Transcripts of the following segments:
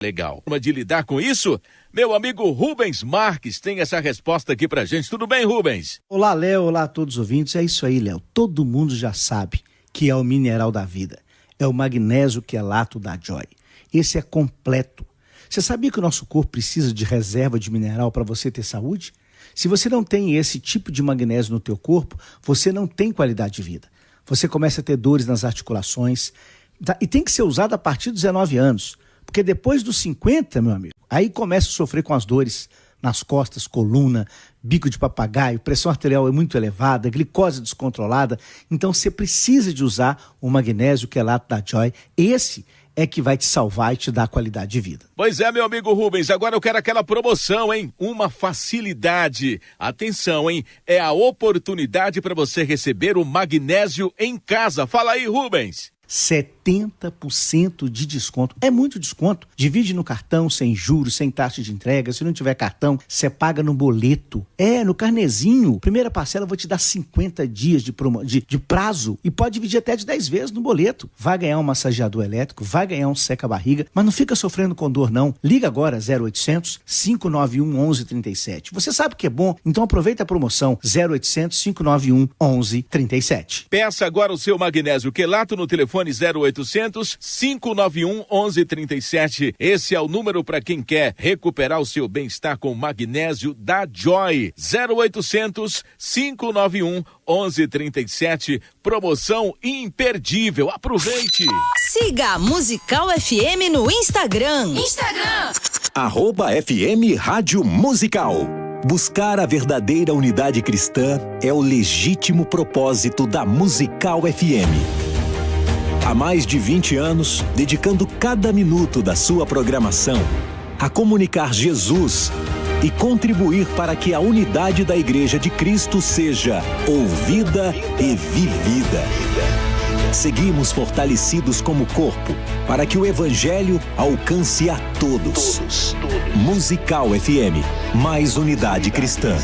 Legal. Forma de lidar com isso? Meu amigo Rubens Marques tem essa resposta aqui pra gente. Tudo bem, Rubens? Olá, Léo. Olá a todos os ouvintes. É isso aí, Léo. Todo mundo já sabe que é o mineral da vida. É o magnésio quelato da Joy. Esse é completo. Você sabia que o nosso corpo precisa de reserva de mineral para você ter saúde? Se você não tem esse tipo de magnésio no teu corpo, você não tem qualidade de vida. Você começa a ter dores nas articulações, e tem que ser usado a partir dos 19 anos. Porque depois dos 50, meu amigo, aí começa a sofrer com as dores nas costas, coluna, bico de papagaio, pressão arterial é muito elevada, glicose descontrolada. Então você precisa de usar o magnésio quelato da Joy. Esse é que vai te salvar e te dar qualidade de vida. Pois é, meu amigo Rubens, agora eu quero aquela promoção, hein? Uma facilidade. Atenção, hein? É a oportunidade para você receber o magnésio em casa. Fala aí, Rubens. 70% de desconto. É muito desconto. Divide no cartão, sem juros, sem taxa de entrega. Se não tiver cartão, você paga no boleto. No carnezinho. Primeira parcela eu vou te dar 50 dias de prazo e pode dividir até de 10 vezes no boleto. Vai ganhar um massageador elétrico, vai ganhar um seca-barriga, mas não fica sofrendo com dor não. Liga agora 0800 591 1137. Você sabe que é bom, então aproveita a promoção 0800 591 1137. Peça agora o seu magnésio quelato no telefone 0800 591 1137. Esse é o número para quem quer recuperar o seu bem-estar com magnésio da Joy. 0800 591 1137. Promoção imperdível. Aproveite. Siga a Musical FM no Instagram. @FM Rádio Musical. Buscar a verdadeira unidade cristã é o legítimo propósito da Musical FM. Há mais de 20 anos, dedicando cada minuto da sua programação a comunicar Jesus e contribuir para que a unidade da Igreja de Cristo seja ouvida e vivida. Seguimos fortalecidos como corpo para que o Evangelho alcance a todos. Musical FM, mais unidade cristã.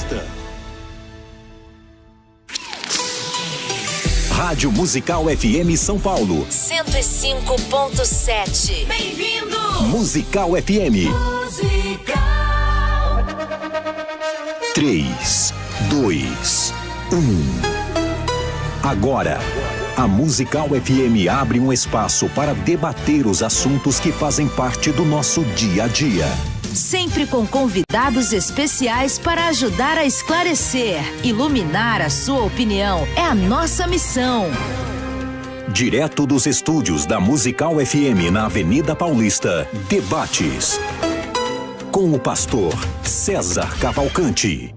Rádio Musical FM São Paulo 105.7. Bem-vindo! Musical FM. Musical. 3, 2, 1. Agora, a Musical FM abre um espaço para debater os assuntos que fazem parte do nosso dia a dia. Sempre com convidados especiais para ajudar a esclarecer, iluminar a sua opinião. É a nossa missão. Direto dos estúdios da Musical FM na Avenida Paulista, debates com o pastor César Cavalcante.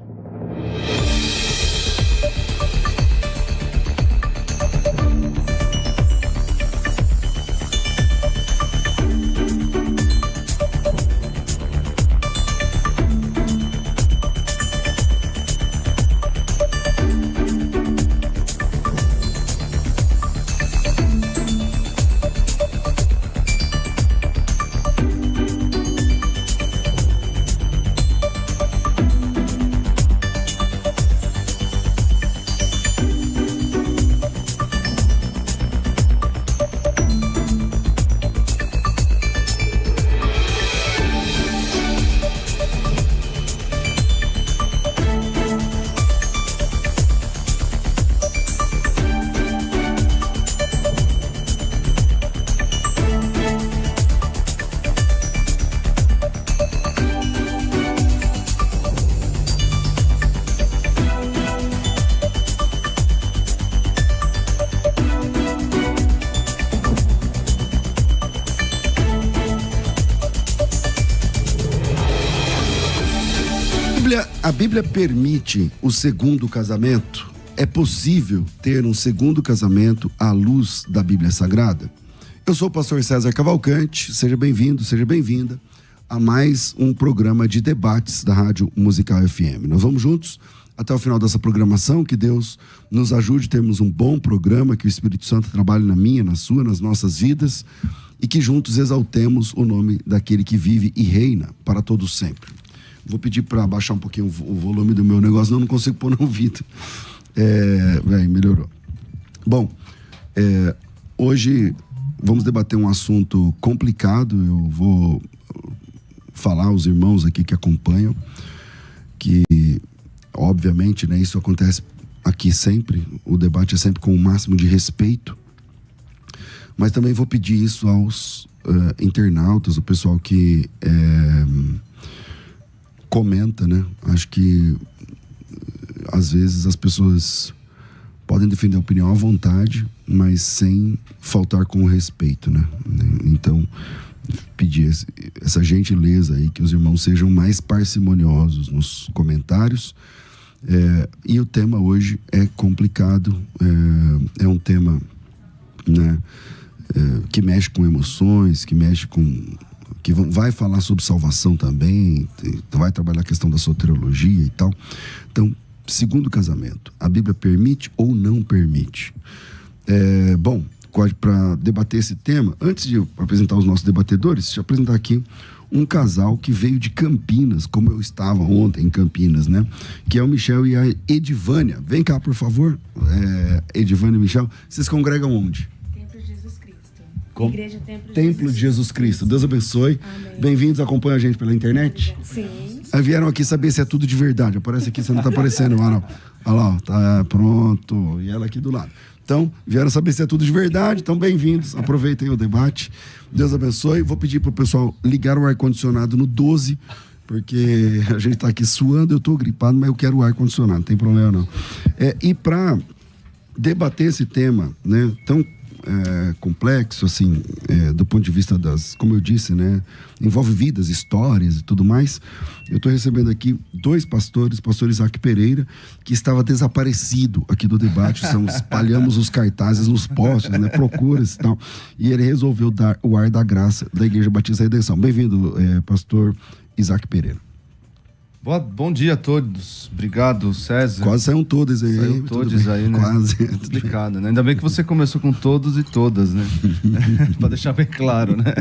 A Bíblia permite o segundo casamento? É possível ter um segundo casamento à luz da Bíblia Sagrada? Eu sou o pastor César Cavalcante, seja bem-vindo, seja bem-vinda a mais um programa de debates da Rádio Musical FM. Nós vamos juntos até o final dessa programação, que Deus nos ajude a termos um bom programa, que o Espírito Santo trabalhe na minha, na sua, nas nossas vidas, e que juntos exaltemos o nome daquele que vive e reina para todos sempre. Vou pedir para baixar um pouquinho o volume do meu negócio, não consigo pôr no ouvido. Melhorou. Bom, hoje vamos debater um assunto complicado. Eu vou falar aos irmãos aqui que acompanham, que obviamente, né, isso acontece aqui sempre, o debate é sempre com o máximo de respeito, mas também vou pedir isso aos internautas, o pessoal que comenta, né? Acho que às vezes as pessoas podem defender a opinião à vontade, mas sem faltar com o respeito, né? Então, pedir essa gentileza aí, que os irmãos sejam mais parcimoniosos nos comentários. E o tema hoje é complicado, é um tema, né, que mexe com emoções, que mexe com... que vai falar sobre salvação também, vai trabalhar a questão da soteriologia e tal. Então, segundo casamento, a Bíblia permite ou não permite? Bom, para debater esse tema, antes de eu apresentar os nossos debatedores, deixa eu apresentar aqui um casal que veio de Campinas, como eu estava ontem em Campinas, né? Que é o Michel e a Edivânia. Vem cá, por favor. Edivânia e Michel. Vocês congregam onde? Templo de Jesus Cristo. Como? Igreja Templo de Jesus Cristo. Deus abençoe. Bem-vindos, acompanham a gente pela internet? Sim. Aí vieram aqui saber se é tudo de verdade. Aparece aqui, você não tá aparecendo, não. Olha lá, ó, tá pronto. E ela aqui do lado. Então, vieram saber se é tudo de verdade. Então, bem-vindos. Aproveitem o debate. Deus abençoe. Vou pedir pro pessoal ligar o ar-condicionado no 12, porque a gente tá aqui suando, eu tô gripado, mas eu quero o ar-condicionado, não tem problema não. E para debater esse tema, né, tão complexo, assim, do ponto de vista das, como eu disse, né, envolve vidas, histórias e tudo mais. Eu estou recebendo aqui dois pastores, pastor Isaac Pereira, que estava desaparecido aqui do debate, espalhamos os cartazes nos postes, né, procuras e tal, e ele resolveu dar o ar da graça da Igreja Batista da Redenção. Bem-vindo, pastor Isaac Pereira. Bom dia a todos. Obrigado, César. Quase saíram todos aí. Saiu todos aí, né? Quase. Complicado, né? Ainda bem que você começou com todos e todas, né? Pra deixar bem claro, né?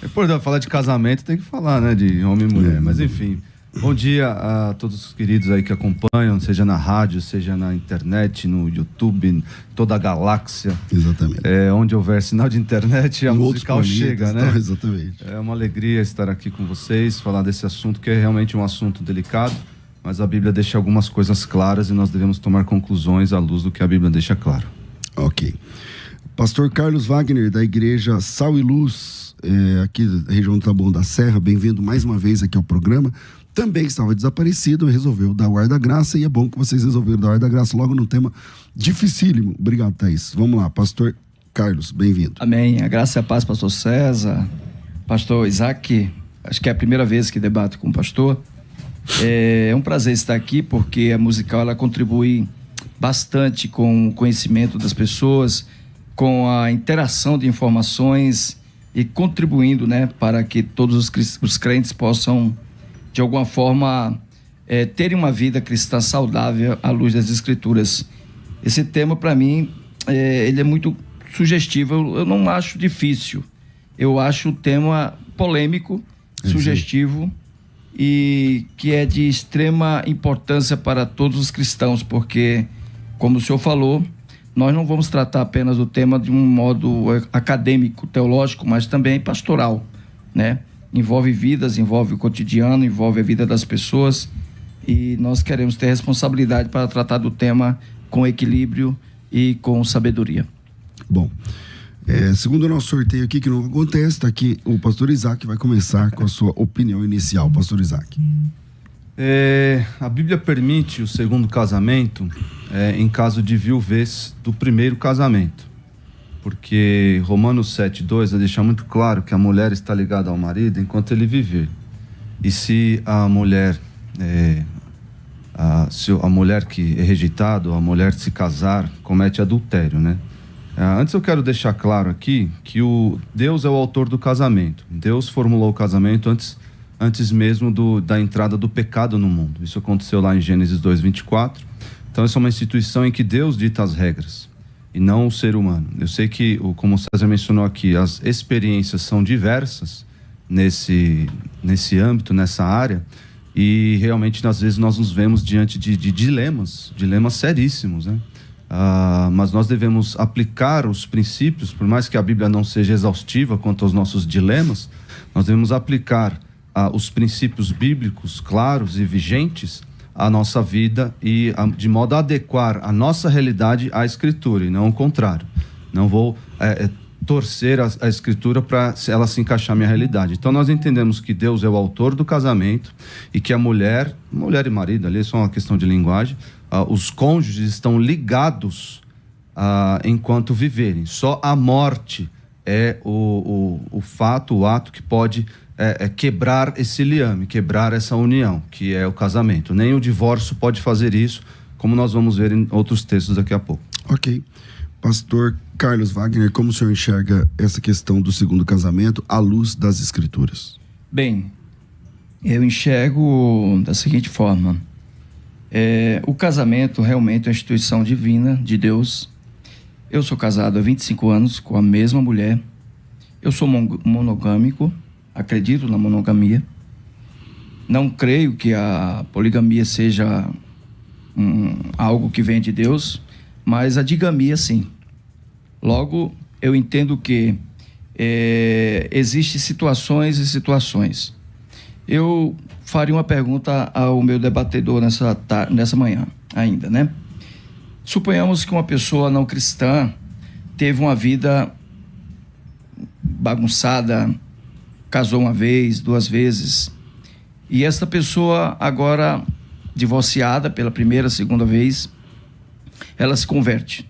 Depois de falar de casamento, tem que falar, né? De homem e mulher. Mas enfim, bom dia a todos os queridos aí que acompanham, seja na rádio, seja na internet, no YouTube, toda a galáxia. Exatamente. Onde houver sinal de internet, a musical chega, né? Exatamente. É uma alegria estar aqui com vocês, falar desse assunto que é realmente um assunto delicado, mas a Bíblia deixa algumas coisas claras e nós devemos tomar conclusões à luz do que a Bíblia deixa claro. Ok. Pastor Carlos Wagner, da Igreja Sal e Luz, aqui da região do Taboão da Serra, bem-vindo mais uma vez aqui ao programa. Também estava desaparecido e resolveu dar o ar da graça, e é bom que vocês resolveram dar o ar da graça logo num tema dificílimo. Obrigado, Thaís. Vamos lá, pastor Carlos, bem-vindo. Amém. A graça e a paz, pastor César, pastor Isaac. Acho que é a primeira vez que debato com o pastor. É um prazer estar aqui, porque a musical ela contribui bastante com o conhecimento das pessoas, com a interação de informações e contribuindo, né, para que todos os crentes possam, de alguma forma, terem uma vida cristã saudável à luz das Escrituras. Esse tema, para mim, ele é muito sugestivo. Eu não acho difícil. Eu acho o tema polêmico, sugestivo, e que é de extrema importância para todos os cristãos, porque, como o senhor falou, nós não vamos tratar apenas do tema de um modo acadêmico, teológico, mas também pastoral, né? Envolve vidas, envolve o cotidiano, envolve a vida das pessoas, e nós queremos ter responsabilidade para tratar do tema com equilíbrio e com sabedoria. Bom, segundo o nosso sorteio aqui, que não acontece, está aqui o pastor Isaac, vai começar com a sua opinião inicial. Pastor Isaac. A Bíblia permite o segundo casamento em caso de viuvez do primeiro casamento, porque Romanos 7:2 deixa muito claro que a mulher está ligada ao marido enquanto ele viver. E se a mulher a mulher que é rejeitada, ou a mulher se casar, comete adultério, né? Antes eu quero deixar claro aqui que Deus é o autor do casamento. Deus formulou o casamento antes mesmo da entrada do pecado no mundo. Isso aconteceu lá em Gênesis 2:24. Então essa é uma instituição em que Deus dita as regras e não o ser humano. Eu sei que, como o César mencionou aqui, as experiências são diversas nesse âmbito, nessa área, e realmente às vezes nós nos vemos diante de dilemas seríssimos, né? Mas nós devemos aplicar os princípios, por mais que a Bíblia não seja exaustiva quanto aos nossos dilemas, nós devemos aplicar os princípios bíblicos claros e vigentes à nossa vida e de modo a adequar a nossa realidade à Escritura e não o contrário. Não vou torcer a Escritura para ela se encaixar na minha realidade. Então nós entendemos que Deus é o autor do casamento e que a mulher e marido, ali é só uma questão de linguagem, os cônjuges estão ligados enquanto viverem. Só a morte é o ato que pode quebrar esse liame, quebrar essa união, que é o casamento. Nem o divórcio pode fazer isso, como nós vamos ver em outros textos daqui a pouco. Ok. Pastor Carlos Wagner, como o senhor enxerga essa questão do segundo casamento à luz das Escrituras? Bem, eu enxergo da seguinte forma. O casamento realmente é uma instituição divina de Deus. Eu sou casado há 25 anos com a mesma mulher. Eu sou monogâmico, acredito na monogamia. Não creio que a poligamia seja algo que vem de Deus, mas a digamia sim. Logo, eu entendo que existem situações e situações. Eu faria uma pergunta ao meu debatedor nessa manhã ainda, né? Suponhamos que uma pessoa não cristã teve uma vida bagunçada, casou uma vez, 2 vezes, e esta pessoa agora, divorciada pela primeira, segunda vez, ela se converte.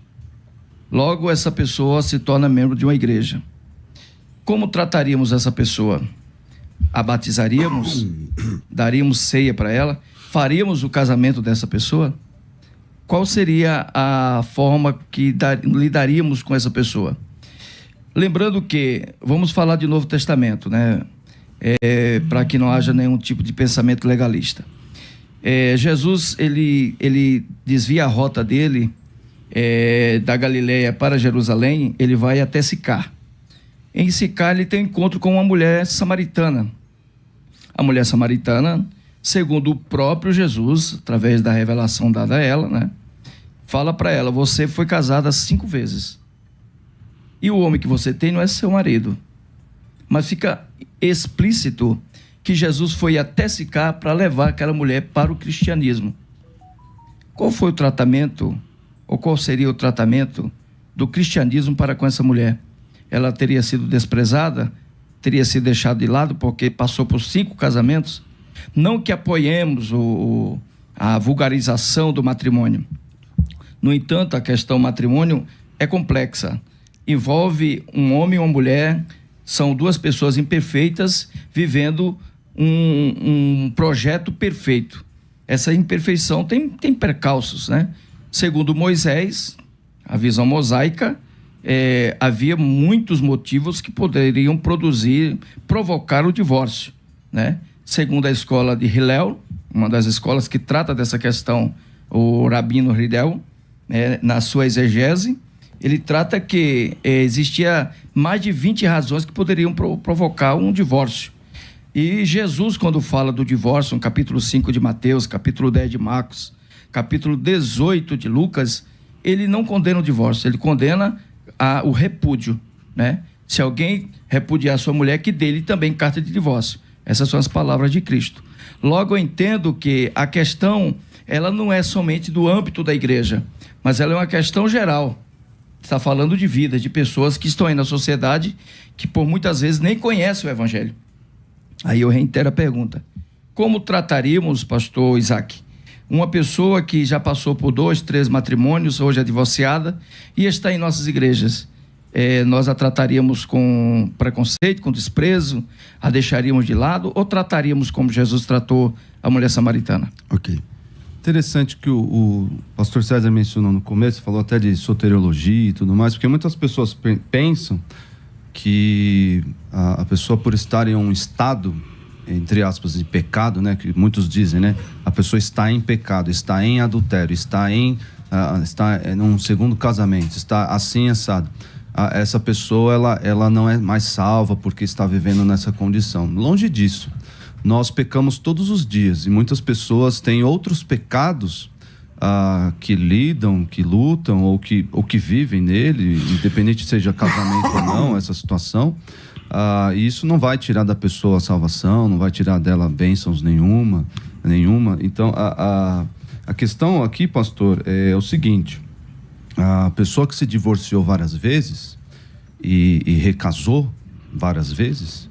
Logo, essa pessoa se torna membro de uma igreja. Como trataríamos essa pessoa? A batizaríamos? Daríamos ceia para ela? Faríamos o casamento dessa pessoa? Qual seria a forma que lidaríamos com essa pessoa? Lembrando que, vamos falar de Novo Testamento, né? Para que não haja nenhum tipo de pensamento legalista. Jesus, ele desvia a rota dele da Galileia para Jerusalém, ele vai até Sicar. Em Sicar, ele tem um encontro com uma mulher samaritana. A mulher samaritana, segundo o próprio Jesus, através da revelação dada a ela, né, fala para ela: você foi casada 5 vezes. E o homem que você tem não é seu marido. Mas fica explícito que Jesus foi até Sicar para levar aquela mulher para o cristianismo. Qual foi o tratamento, ou qual seria o tratamento do cristianismo para com essa mulher? Ela teria sido desprezada? Teria sido deixada de lado porque passou por 5 casamentos? Não que apoiemos a vulgarização do matrimônio. No entanto, a questão matrimônio é complexa. Envolve um homem e uma mulher, são 2 pessoas imperfeitas vivendo um projeto perfeito. Essa imperfeição tem percalços, né? Segundo Moisés, a visão mosaica, havia muitos motivos que poderiam provocar o divórcio, né? Segundo a escola de Hillel, uma das escolas que trata dessa questão, o Rabino Hillel, na sua exegese, ele trata que existia mais de 20 razões que poderiam provocar um divórcio. E Jesus, quando fala do divórcio, no capítulo 5 de Mateus, capítulo 10 de Marcos, capítulo 18 de Lucas, ele não condena o divórcio, ele condena o repúdio, né? Se alguém repudiar sua mulher, que dê-lhe também carta de divórcio. Essas são as palavras de Cristo. Logo, eu entendo que a questão, ela não é somente do âmbito da igreja, mas ela é uma questão geral. Está falando de vida, de pessoas que estão aí na sociedade, que por muitas vezes nem conhecem o evangelho. Aí eu reitero a pergunta: como trataríamos, pastor Isaac, uma pessoa que já passou por 2, 3 matrimônios, hoje é divorciada e está em nossas igrejas? Nós a trataríamos com preconceito, com desprezo, a deixaríamos de lado, ou trataríamos como Jesus tratou a mulher samaritana? Ok. Interessante que o pastor César mencionou no começo, falou até de soteriologia e tudo mais, porque muitas pessoas pensam que a pessoa, por estar em um estado, entre aspas, de pecado, né, que muitos dizem, né, a pessoa está em pecado, está em adultério, está num segundo casamento, está assim assado. Essa pessoa, ela não é mais salva porque está vivendo nessa condição. Longe disso. Nós pecamos todos os dias e muitas pessoas têm outros pecados que lidam, que lutam ou que vivem nele, independente seja casamento ou não, essa situação, E isso não vai tirar da pessoa a salvação, não vai tirar dela bênçãos nenhuma. Então, a questão aqui, pastor, é o seguinte: a pessoa que se divorciou várias vezes e recasou várias vezes,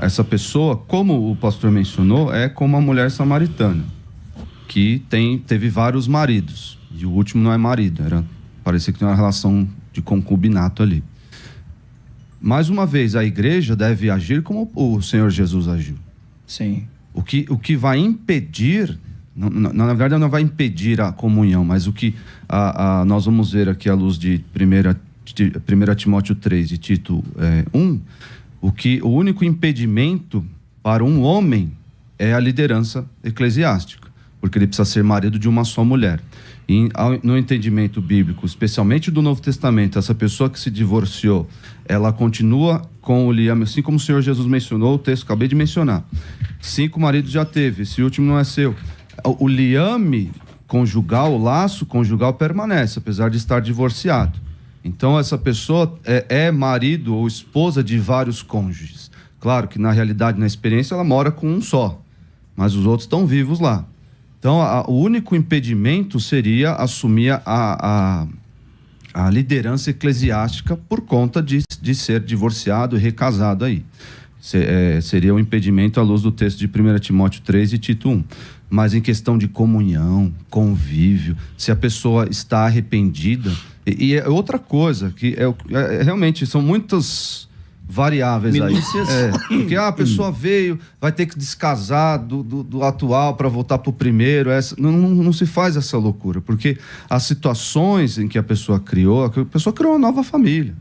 essa pessoa, como o pastor mencionou, é como a mulher samaritana, que teve vários maridos, e o último não é marido, parecia que tinha uma relação de concubinato ali. Mais uma vez, a igreja deve agir como o Senhor Jesus agiu. Sim. O que vai impedir, na verdade não vai impedir a comunhão, mas o que nós vamos ver aqui à luz de 1 Timóteo 3 e Tito 1, o único impedimento para um homem é a liderança eclesiástica, porque ele precisa ser marido de uma só mulher. E no entendimento bíblico, especialmente do Novo Testamento, essa pessoa que se divorciou, ela continua com o liame, assim como o Senhor Jesus mencionou, o texto que acabei de mencionar. 5 maridos já teve, esse último não é seu. O liame conjugal, o laço conjugal permanece, apesar de estar divorciado. Então, essa pessoa é marido ou esposa de vários cônjuges. Claro que, na realidade, na experiência, ela mora com um só, mas os outros estão vivos lá. Então, o único impedimento seria assumir a liderança eclesiástica por conta de ser divorciado e recasado aí. Seria um impedimento à luz do texto de 1 Timóteo 3 e Tito 1. Mas em questão de comunhão, convívio, se a pessoa está arrependida... E é outra coisa, que realmente são muitas variáveis minúcias. Aí. Porque a pessoa veio, vai ter que descasar do atual para voltar para o primeiro. Não se faz essa loucura, porque as situações em que a pessoa criou uma nova família.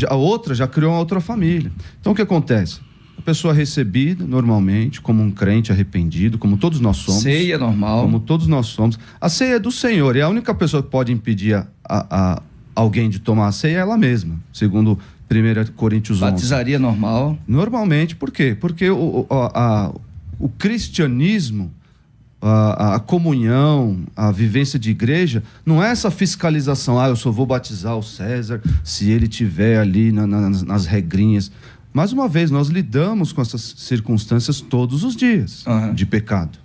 A outra já criou uma outra família. Então o que acontece? A pessoa é recebida normalmente como um crente arrependido, como todos nós somos. Ceia normal. Como todos nós somos. A ceia é do Senhor, e a única pessoa que pode impedir alguém de tomar a ceia é ela mesma, segundo 1 Coríntios 11. Batizaria normal. Normalmente, por quê? Porque o cristianismo, a comunhão, a vivência de igreja, não é essa fiscalização, eu só vou batizar o César se ele tiver ali nas regrinhas. Mais uma vez, nós lidamos com essas circunstâncias todos os dias de pecado.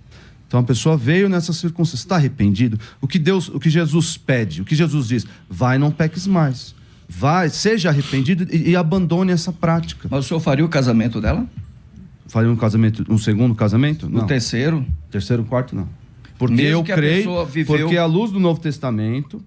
Então a pessoa veio nessa circunstância, está arrependido. O que Jesus pede, o que Jesus diz, vai, não peques mais. Vai, seja arrependido e abandone essa prática. Mas o senhor faria o casamento dela? Faria um segundo casamento? Não. No terceiro? Terceiro, quarto, não. Porque mesmo eu que creio, porque à luz do Novo Testamento,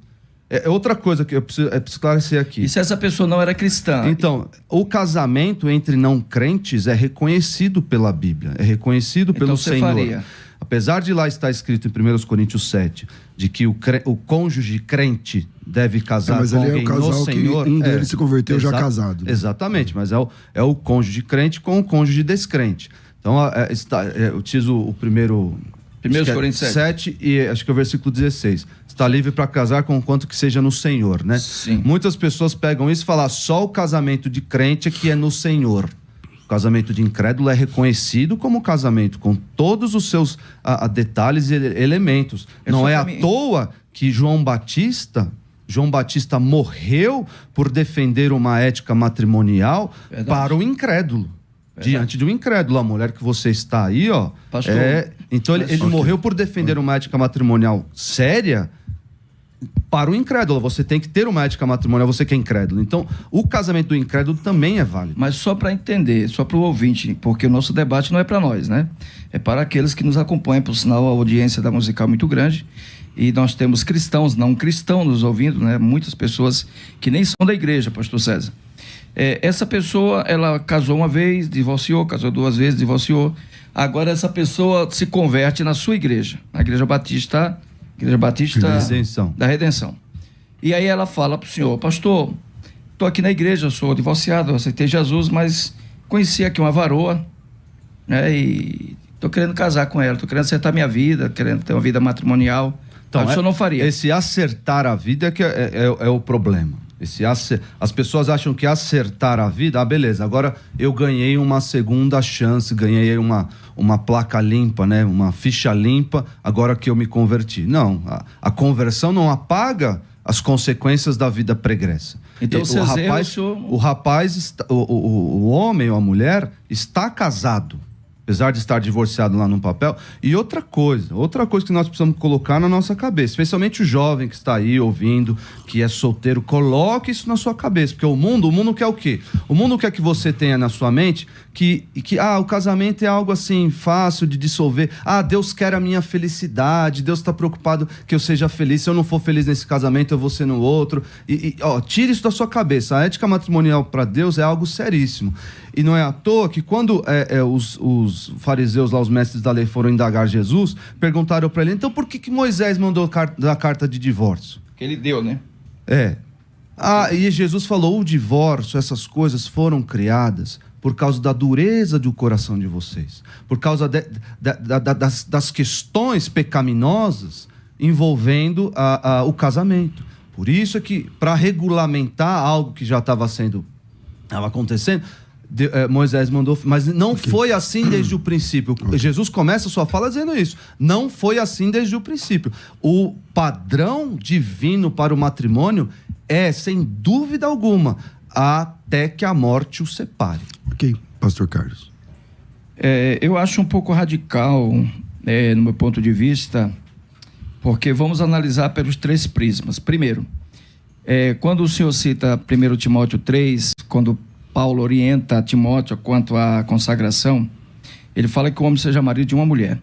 é outra coisa que eu preciso esclarecer aqui. E se essa pessoa não era cristã? Então, o casamento entre não crentes é reconhecido pela Bíblia, é reconhecido pelo Senhor. Faria. Apesar de lá estar escrito em 1 Coríntios 7, de que o cônjuge crente deve casar com alguém no Senhor. Um deles se converteu já casado. Né? Exatamente, mas é o cônjuge crente com o cônjuge descrente. Então, eu utilizo o primeiro... 1 Coríntios 7 e acho que é o versículo 16. Está livre para casar com quanto que seja no Senhor, né? Sim. Muitas pessoas pegam isso e falam, só o casamento de crente é que é no Senhor. O casamento de incrédulo é reconhecido como casamento, com todos os seus detalhes e elementos. Não é à toa que João Batista morreu por defender uma ética matrimonial para o incrédulo. Diante de um incrédulo, a mulher que você está aí, ó. Pastor, então ele morreu por defender uma ética matrimonial séria para o incrédulo. Você tem que ter uma ética matrimonial, você que é incrédulo. Então, o casamento do incrédulo também é válido. Mas só para entender, só para o ouvinte, porque o nosso debate não é para nós, né? É para aqueles que nos acompanham, por sinal, a audiência da Musical é muito grande. E nós temos cristãos, não cristãos nos ouvindo, né? Muitas pessoas que nem são da igreja, pastor César. Essa pessoa, ela casou uma vez, divorciou, casou 2 vezes, divorciou. Agora essa pessoa se converte na sua igreja, na Igreja Batista da Redenção. E aí ela fala para o senhor, pastor, estou aqui na igreja, sou divorciado, aceitei Jesus, mas conheci aqui uma varoa, né, e estou querendo casar com ela, estou querendo acertar minha vida, querendo ter uma vida matrimonial. Então, o senhor não faria. Esse acertar a vida é o problema. As pessoas acham que acertar a vida, beleza, agora eu ganhei uma segunda chance, ganhei uma placa limpa, né? Uma ficha limpa, agora que eu me converti. Não, a conversão não apaga as consequências da vida pregressa. Então, o homem ou a mulher está casado, apesar de estar divorciado lá no papel. E outra coisa que nós precisamos colocar na nossa cabeça, especialmente o jovem que está aí ouvindo, que é solteiro, coloque isso na sua cabeça, porque o mundo quer o quê? O mundo quer que você tenha na sua mente que o casamento é algo assim, fácil de dissolver. Deus quer a minha felicidade, Deus está preocupado que eu seja feliz. Se eu não for feliz nesse casamento, eu vou ser no outro. Tire isso da sua cabeça. A ética matrimonial para Deus é algo seríssimo. E não é à toa que quando os fariseus lá, os mestres da lei, foram indagar Jesus, perguntaram para ele, então por que Moisés mandou a carta de divórcio? Que ele deu, né? E Jesus falou, o divórcio, essas coisas foram criadas por causa da dureza do coração de vocês, por causa das questões pecaminosas envolvendo o casamento. Por isso é que, para regulamentar algo que já estava acontecendo, Moisés mandou, mas não foi assim desde o princípio. Jesus começa a sua fala dizendo isso. Não foi assim desde o princípio. O padrão divino para o matrimônio é, sem dúvida alguma, até que a morte o separe. Ok, pastor Carlos. Eu acho um pouco radical, no meu ponto de vista, porque vamos analisar pelos 3 prismas. Primeiro, quando o senhor cita 1 Timóteo 3, quando Paulo orienta Timóteo quanto à consagração, ele fala que o homem seja marido de uma mulher.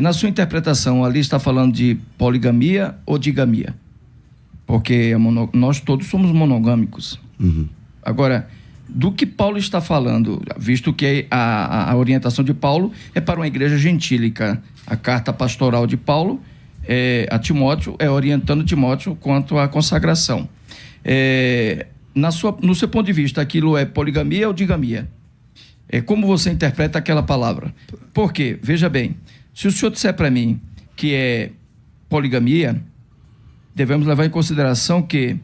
Na sua interpretação, ali está falando de poligamia ou digamia? Porque nós todos somos monogâmicos. Uhum. Agora, do que Paulo está falando, visto que a orientação de Paulo é para uma igreja gentílica, a carta pastoral de Paulo a Timóteo orientando Timóteo quanto à consagração. No seu ponto de vista, aquilo é poligamia ou digamia? Como você interpreta aquela palavra? Porque, veja bem, se o senhor disser para mim que é poligamia, devemos levar em consideração que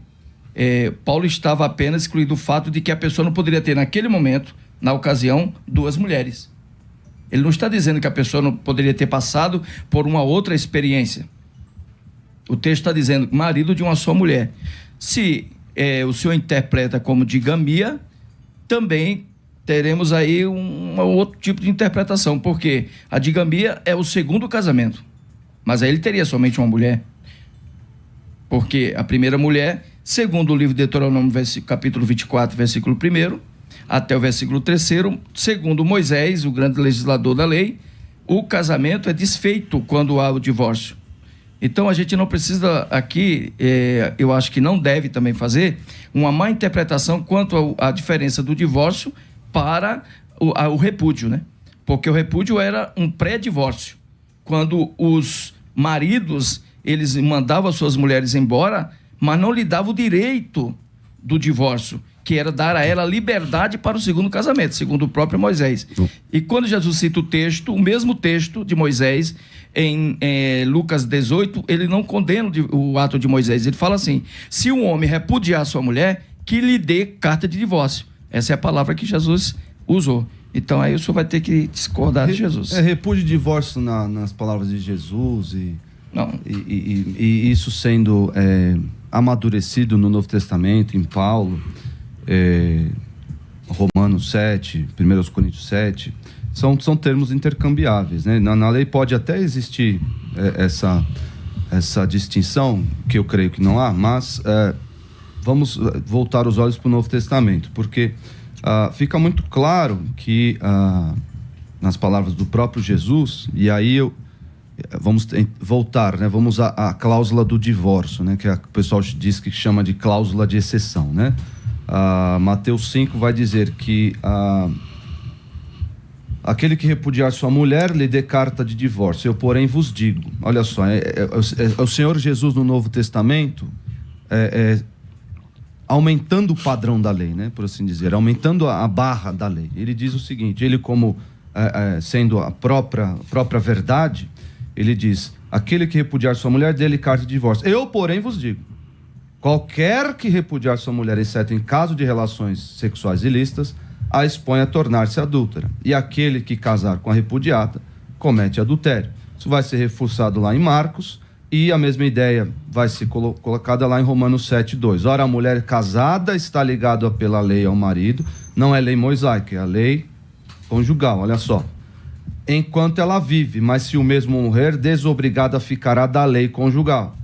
Paulo estava apenas excluindo o fato de que a pessoa não poderia ter, naquele momento, na ocasião, 2 mulheres. Ele não está dizendo que a pessoa não poderia ter passado por uma outra experiência. O texto está dizendo marido de uma só mulher. Se o senhor interpreta como digamia, também teremos aí um outro tipo de interpretação, porque a digamia é o segundo casamento, mas aí ele teria somente uma mulher, porque a primeira mulher, segundo o livro de Deuteronômio, capítulo 24, versículo 1, até o versículo 3, segundo Moisés, o grande legislador da lei, o casamento é desfeito quando há o divórcio. Então a gente não precisa aqui, eu acho que não deve também fazer uma má interpretação quanto à diferença do divórcio para o repúdio, né? Porque o repúdio era um pré-divórcio, quando os maridos, eles mandavam as suas mulheres embora, mas não lhe davam o direito do divórcio, que era dar a ela liberdade para o segundo casamento, segundo o próprio Moisés. E quando Jesus cita o mesmo texto de Moisés, em Lucas 18, ele não condena o ato de Moisés. Ele fala assim: se um homem repudiar sua mulher, que lhe dê carta de divórcio. Essa é a palavra que Jesus usou. Então aí o senhor vai ter que discordar de Jesus. Repúdio e divórcio nas palavras de Jesus não. E isso sendo amadurecido no Novo Testamento, em Paulo, Romanos 7, 1 Coríntios 7, são termos intercambiáveis, né? Na lei pode até existir essa distinção, que eu creio que não há, mas vamos voltar os olhos para o Novo Testamento, porque fica muito claro que nas palavras do próprio Jesus, e aí vamos voltar, né? Vamos à cláusula do divórcio, né? Que o pessoal diz que chama de cláusula de exceção, né? Mateus 5 vai dizer que aquele que repudiar sua mulher lhe dê carta de divórcio. Eu, porém, vos digo. Olha só, o Senhor Jesus no Novo Testamento aumentando o padrão da lei, né? Por assim dizer, aumentando a barra da lei. Ele diz o seguinte: ele, como sendo a própria verdade, ele diz: aquele que repudiar sua mulher, dê-lhe carta de divórcio. Eu, porém, vos digo: qualquer que repudiar sua mulher, exceto em caso de relações sexuais ilícitas, a expõe a tornar-se adúltera. E aquele que casar com a repudiada comete adultério. Isso vai ser reforçado lá em Marcos, E a mesma ideia vai ser colocada lá em Romanos 7:2. Ora, a mulher casada está ligada pela lei ao marido, não é lei mosaica, é a lei conjugal, olha só. Enquanto ela vive, mas se o mesmo morrer, desobrigada ficará da lei conjugal,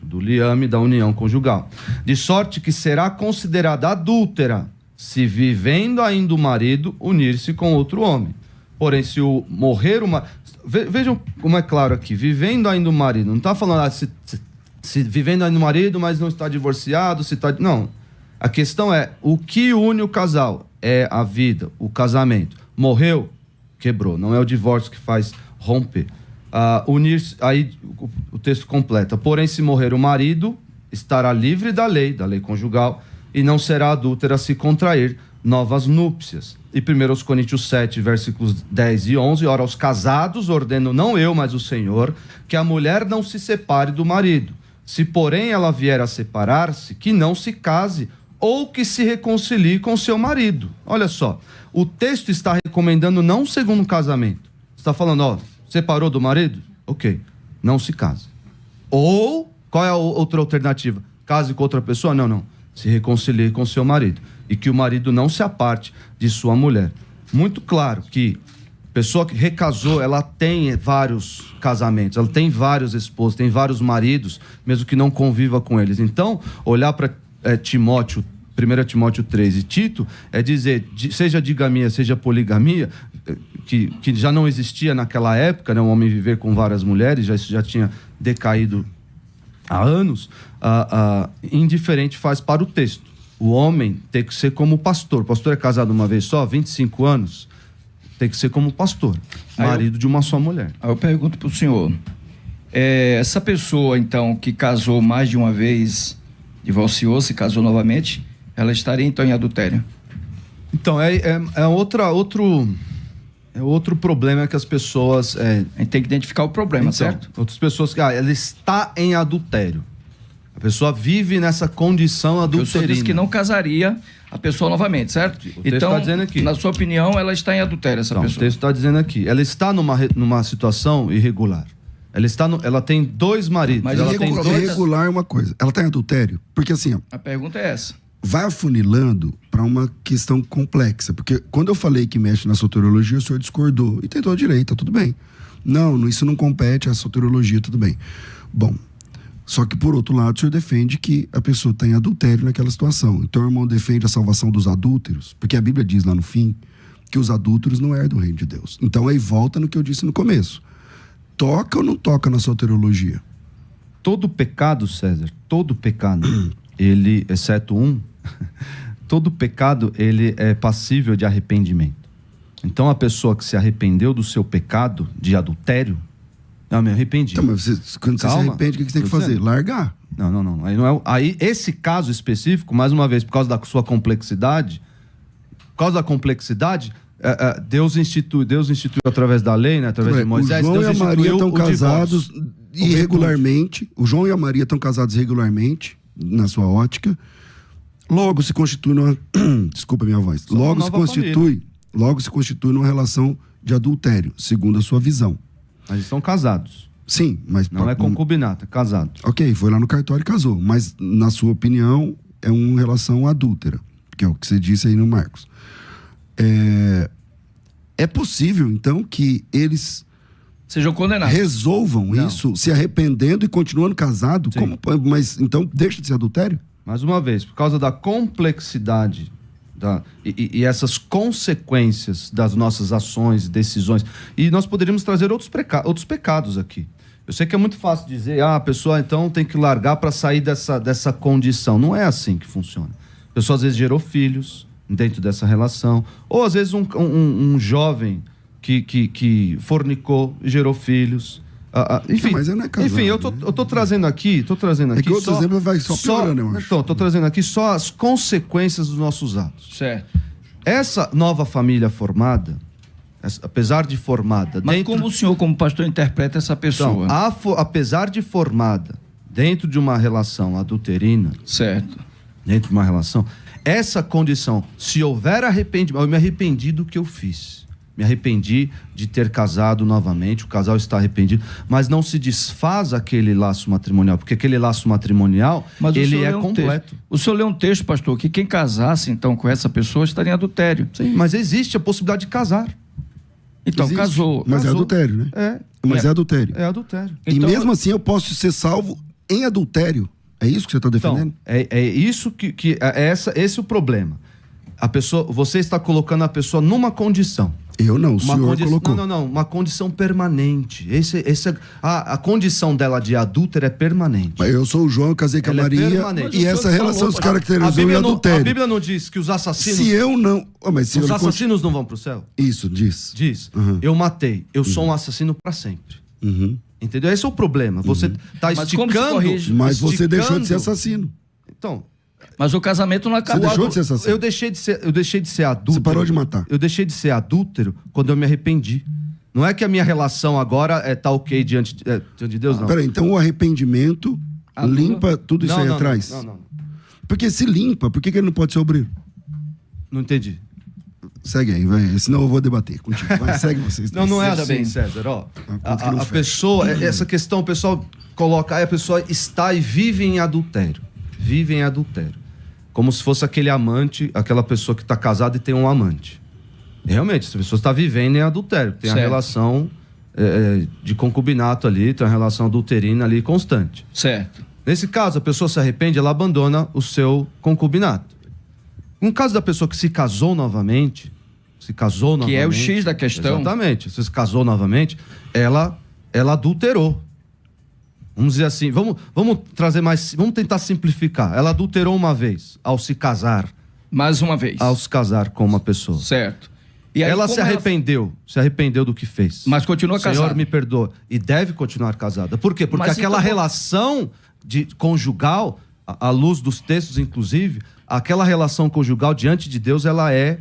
do liame da união conjugal. De sorte que será considerada adúltera, se vivendo ainda o marido, unir-se com outro homem. Porém, se o morrer uma... Vejam como é claro aqui, vivendo ainda o marido, não está falando se vivendo ainda o marido, mas não está divorciado, se está... Não, a questão é, o que une o casal é a vida, o casamento. Morreu, quebrou, não é o divórcio que faz romper. Unir-se, aí o texto completa, porém se morrer o marido, estará livre da lei conjugal, e não será adúltera se contrair novas núpcias. E 1 Coríntios 7, versículos 10 e 11, ora, aos casados ordeno, não eu, mas o Senhor, que a mulher não se separe do marido. Se, porém, ela vier a separar-se, que não se case, ou que se reconcilie com seu marido. Olha só, o texto está recomendando não um segundo casamento. Está falando, separou do marido? Ok, não se case. Ou, qual é a outra alternativa? Case com outra pessoa? Não. Se reconcilie com seu marido. E que o marido não se aparte de sua mulher. Muito claro que a pessoa que recasou, ela tem vários casamentos, ela tem vários esposos, tem vários maridos, mesmo que não conviva com eles. Então, olhar para Timóteo, 1 Timóteo 3 e Tito, é dizer, seja digamia, seja poligamia, que já não existia naquela época, né, um homem viver com várias mulheres, isso já tinha decaído há anos, indiferente faz para o texto. O homem tem que ser como pastor. O pastor é casado uma vez só, 25 anos, tem que ser como pastor, marido de uma só mulher. Aí eu pergunto para o senhor, essa pessoa, então, que casou mais de uma vez, divorciou, se casou novamente, ela estaria, então, em adultério? Então, outro problema que as pessoas... A gente tem que identificar o problema, então, certo? Outras pessoas que... ela está em adultério. A pessoa vive nessa condição adulterina. O senhor disse que não casaria a pessoa novamente, certo? O texto está dizendo aqui. Na sua opinião, ela está em adultério, essa pessoa? O texto está dizendo aqui. Ela está numa situação irregular. Ela tem dois maridos. Mas irregular é uma coisa. Ela está em adultério? Porque assim... A pergunta é essa. Vai afunilando para uma questão complexa. Porque quando eu falei que mexe na soteriologia, o senhor discordou. E tem todo direito, tá tudo bem. Não, isso não compete à soteriologia, tudo bem. Bom... Só que, por outro lado, o senhor defende que a pessoa está em adultério naquela situação. Então, o irmão defende a salvação dos adúlteros, porque a Bíblia diz lá no fim que os adúlteros não herdam o reino de Deus. Então, aí volta no que eu disse no começo. Toca ou não toca na soteriologia? Todo pecado, César, todo pecado, ele, exceto todo pecado, ele é passível de arrependimento. Então, a pessoa que se arrependeu do seu pecado de adultério, me arrependi. Então, mas quando você se arrepende, o que você tem que fazer? Largar. Não. Aí, esse caso específico, mais uma vez, por causa da sua complexidade, Deus instituiu através da lei, né, através de Moisés. O João e a Maria estão casados irregularmente. O João e a Maria estão casados irregularmente, na sua ótica. Logo se constitui numa... Desculpa a minha voz. Logo se constitui numa relação de adultério, segundo a sua visão. Mas estão casados. Sim, mas... Não é concubinato, é casado. Ok, foi lá no cartório e casou. Mas, na sua opinião, é uma relação adúltera. Que é o que você disse aí no Marcos. É possível, então, que eles... sejam condenados. Resolvam isso, se arrependendo e continuando casado? Mas, então, deixa de ser adultério? Mais uma vez, por causa da complexidade... E essas consequências das nossas ações, decisões. E nós poderíamos trazer outros pecados aqui. Eu sei que é muito fácil dizer, a pessoa então tem que largar para sair dessa condição. Não é assim que funciona. A pessoa às vezes gerou filhos dentro dessa relação. Ou às vezes um jovem que fornicou e gerou filhos. Enfim, mas não é casado, enfim, eu tô trazendo aqui. É que outro exemplo vai só piorando, eu acho. Então, tô trazendo aqui só as consequências dos nossos atos. Certo. Essa nova família formada, apesar de formada... Mas como o senhor, como pastor, interpreta essa pessoa? Então, apesar de formada dentro de uma relação adulterina... Certo. Dentro de uma relação... Essa condição, se houver arrependimento... Eu me arrependi do que eu fiz. Me arrependi de ter casado novamente, o casal está arrependido, mas não se desfaz aquele laço matrimonial, porque aquele laço matrimonial, Mas ele é completo. O senhor leu um texto, pastor, que quem casasse então com essa pessoa estaria em adultério. Sim, mas existe a possibilidade de casar. Então, Existe, casou. Mas é adultério, né? Mas é adultério. É adultério. E Então- mesmo assim eu posso ser salvo em adultério. É isso que você está defendendo? Então, é isso que esse é o problema. A pessoa, você está colocando a pessoa numa condição. Eu não, o senhor colocou. Não, uma condição permanente. A condição dela de adúltera é permanente. Mas eu sou o João, eu casei com a Ela é Maria permanente. e essa relação se caracterizou em A adultério. Bíblia não diz que os assassinos... Se eu não... mas se os eu assassinos não vão pro céu? Isso, diz. Diz. Uhum. Eu matei. Eu sou um assassino para sempre. Uhum. Entendeu? Esse é o problema. Você tá Mas como se esticando... corrige? Mas você deixou de ser esticando- assassino. Então... Mas o casamento não acabou. Você deixou de ser assassino. Eu deixei de ser adúltero. Você parou de matar. Eu deixei de ser adúltero quando eu me arrependi. Não é que a minha relação agora tá ok diante de Deus, não. Peraí, então o arrependimento Anula. limpa tudo isso aí atrás? Não. Porque se limpa, por que ele não pode ser obreiro? Não entendi. Segue aí, vai. Senão eu vou debater contigo. Vai, segue vocês. Não é Veja assim, bem. César. Ó, conta que não a fecha. pessoa, essa questão, o pessoal coloca, aí a pessoa está e vive em adultério. Vive em adultério. Como se fosse aquele amante, aquela pessoa que está casada e tem um amante. Realmente, essa pessoa está vivendo em adultério. Tem a Certo. relação de concubinato ali, tem a relação adulterina ali constante. Certo. Nesse caso, a pessoa se arrepende, ela abandona o seu concubinato. No caso da pessoa que se casou novamente, Que é o X da questão. Exatamente. Se casou novamente, ela adulterou. Vamos dizer assim, vamos trazer mais, vamos tentar simplificar. Ela adulterou uma vez ao se casar, Mais uma vez. ao se casar com uma pessoa. Certo. E aí, Ela como se arrependeu do que fez. Mas continua Senhor, casada. me perdoa. E deve continuar casada. Por quê? Porque Mas aquela então- relação conjugal, à luz dos textos, inclusive, aquela relação conjugal diante de Deus, ela é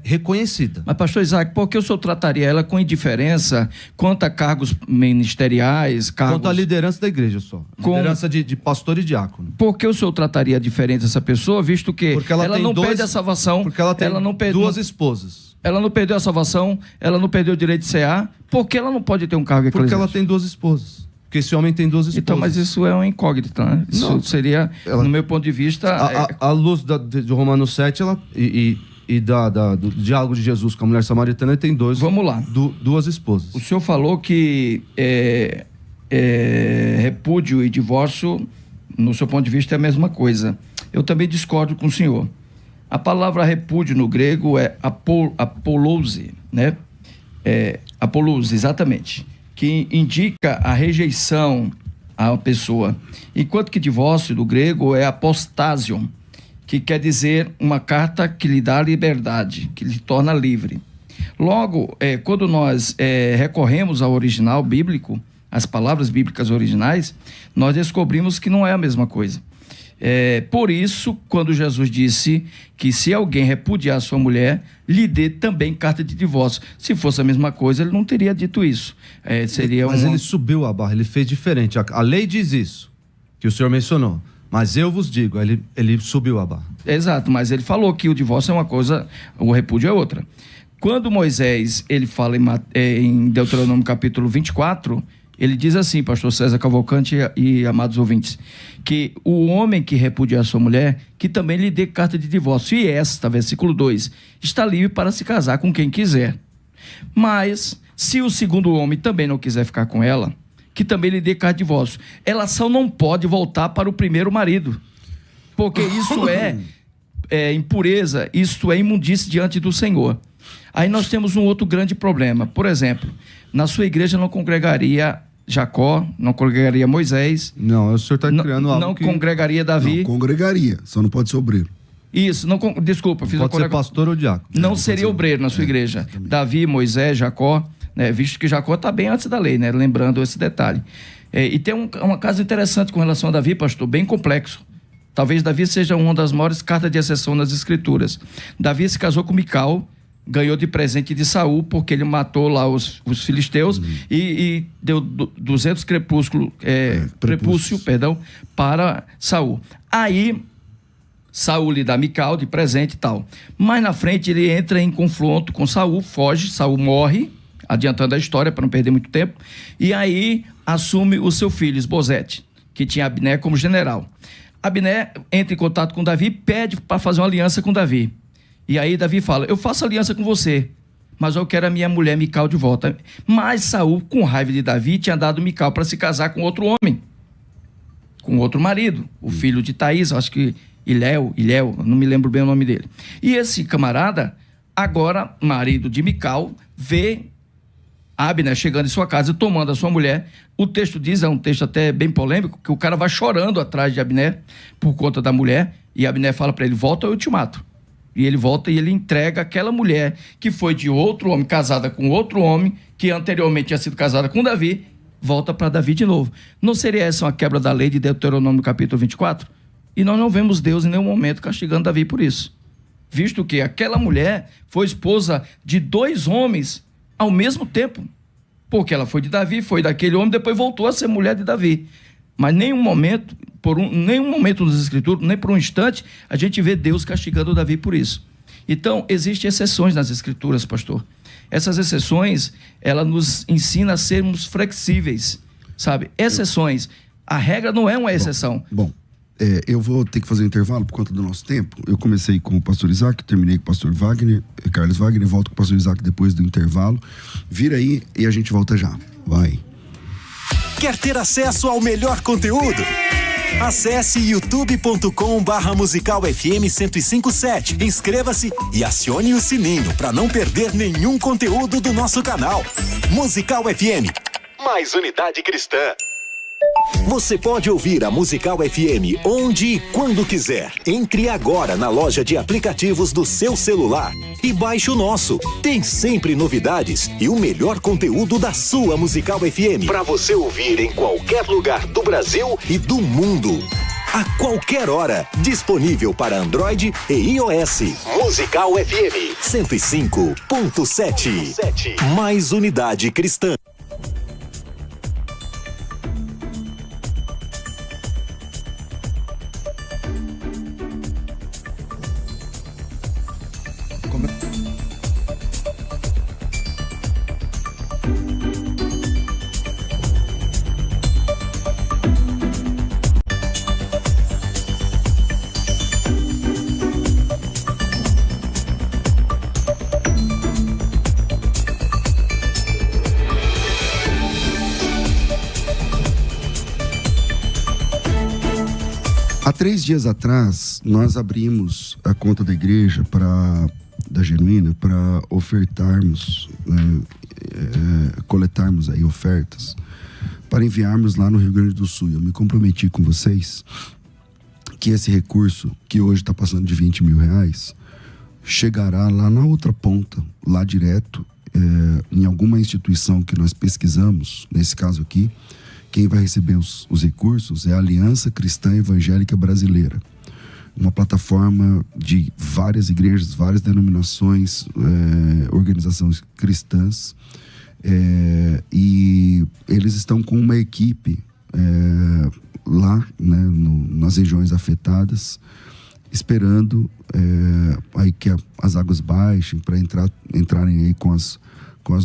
reconhecida. Mas, pastor Isaac, por que o senhor trataria ela com indiferença quanto a cargos ministeriais, cargos... Quanto à liderança da igreja só. Com- Liderança de pastor e diácono. Por que o senhor trataria diferente essa pessoa, visto que Porque ela tem não dois- perde a salvação, Porque ela tem não perde, duas esposas. ela não perdeu a salvação, ela não perdeu o direito de cear, por que ela não pode ter um cargo Porque ela eclesiástico? tem duas esposas. Porque esse homem tem duas esposas. Então, mas isso é uma incógnita, né? Isso Não. seria, Ela- no meu ponto de vista... A luz de Romanos 7 do diálogo de Jesus com a mulher samaritana, ele tem Vamos lá. duas esposas. O senhor falou que repúdio e divórcio, no seu ponto de vista, é a mesma coisa. Eu também discordo com o senhor. A palavra repúdio no grego é apolousi, né? Apolousi, exatamente. Que indica a rejeição à pessoa. Enquanto que divórcio do grego é apostasion, que quer dizer uma carta que lhe dá liberdade, que lhe torna livre. Logo, quando nós recorremos ao original bíblico, às palavras bíblicas originais, nós descobrimos que não é a mesma coisa. Por isso, quando Jesus disse que se alguém repudiar sua mulher, lhe dê também carta de divórcio. Se fosse a mesma coisa, ele não teria dito isso. Mas ele subiu a barra, ele fez diferente. A lei diz isso, que o senhor mencionou. Mas eu vos digo, ele subiu a barra. Exato, mas ele falou que o divórcio é uma coisa, o repúdio é outra. Quando Moisés, ele fala em Deuteronômio capítulo 24, ele diz assim, pastor César Cavalcante e amados ouvintes, que o homem que repudiar sua mulher, que também lhe dê carta de divórcio. E esta, versículo 2, está livre para se casar com quem quiser. Mas, se o segundo homem também não quiser ficar com ela, que também lhe dê carta de divórcio. Ela só não pode voltar para o primeiro marido, porque isso é impureza, isso é imundície diante do Senhor. Aí nós temos um outro grande problema. Por exemplo, na sua igreja não congregaria Jacó, não congregaria Moisés. Não, o senhor está criando algo não que... congregaria Davi. Não, congregaria, só não pode ser obreiro. Isso, desculpa, fiz Pode ser pastor ou diácono. Não seria obreiro na sua igreja. Davi, Moisés, Jacó, né, visto que Jacó está bem antes da lei, né, lembrando esse detalhe. E tem um caso interessante com relação a Davi, pastor, bem complexo. Talvez Davi seja uma das maiores cartas de exceção nas Escrituras. Davi se casou com Mical, ganhou de presente de Saul, porque ele matou lá os filisteus e deu 200 prepúcio, para Saul. Aí Saul lhe dá Mical de presente e tal. Mais na frente ele entra em confronto com Saul, foge, Saul morre, adiantando a história para não perder muito tempo, e aí assume o seu filho, Esbozete, que tinha Abner como general. Abner entra em contato com Davi, pede para fazer uma aliança com Davi. E aí Davi fala, eu faço aliança com você, mas eu quero a minha mulher Mical de volta. Mas Saul, com raiva de Davi, tinha dado Mical para se casar com outro homem, com outro marido, o filho de Thaís, acho que Ilhéu, não me lembro bem o nome dele. E esse camarada, agora marido de Mical, vê Abner chegando em sua casa e tomando a sua mulher. O texto diz, é um texto até bem polêmico, que o cara vai chorando atrás de Abner por conta da mulher, e Abner fala para ele, volta ou eu te mato. E ele volta e ele entrega aquela mulher que foi de outro homem, casada com outro homem, que anteriormente tinha sido casada com Davi, volta para Davi de novo. Não seria essa uma quebra da lei de Deuteronômio capítulo 24? E nós não vemos Deus em nenhum momento castigando Davi por isso. Visto que aquela mulher foi esposa de 2 homens ao mesmo tempo. Porque ela foi de Davi, foi daquele homem, depois voltou a ser mulher de Davi. Mas nenhum momento, nenhum momento nas Escrituras, nem por um instante, a gente vê Deus castigando Davi por isso. Então, existem exceções nas Escrituras, pastor. Essas exceções, ela nos ensina a sermos flexíveis, sabe? Exceções. A regra não é uma exceção. Bom, eu vou ter que fazer um intervalo por conta do nosso tempo. Eu comecei com o pastor Isaac, terminei com o pastor Carlos Wagner, volto com o pastor Isaac depois do intervalo. Vira aí e a gente volta já. Vai. Quer ter acesso ao melhor conteúdo? Acesse youtube.com/Musical FM 1057. Inscreva-se e acione o sininho para não perder nenhum conteúdo do nosso canal. Musical FM, mais unidade cristã. Você pode ouvir a Musical FM onde e quando quiser. Entre agora na loja de aplicativos do seu celular e baixe o nosso. Tem sempre novidades e o melhor conteúdo da sua Musical FM para você ouvir em qualquer lugar do Brasil e do mundo. A qualquer hora, disponível para Android e iOS. Musical FM 105.7. Mais unidade cristã. Há 3 dias atrás, nós abrimos a conta da igreja da Genuína para ofertarmos, coletarmos aí ofertas para enviarmos lá no Rio Grande do Sul. Eu me comprometi com vocês que esse recurso, que hoje está passando de R$20 mil, chegará lá na outra ponta, lá direto, em alguma instituição que nós pesquisamos, nesse caso aqui. Quem vai receber os recursos é a Aliança Cristã Evangélica Brasileira, uma plataforma de várias igrejas, várias denominações, organizações cristãs, e eles estão com uma equipe lá, né, nas regiões afetadas, esperando aí que as águas baixem para entrarem aí com as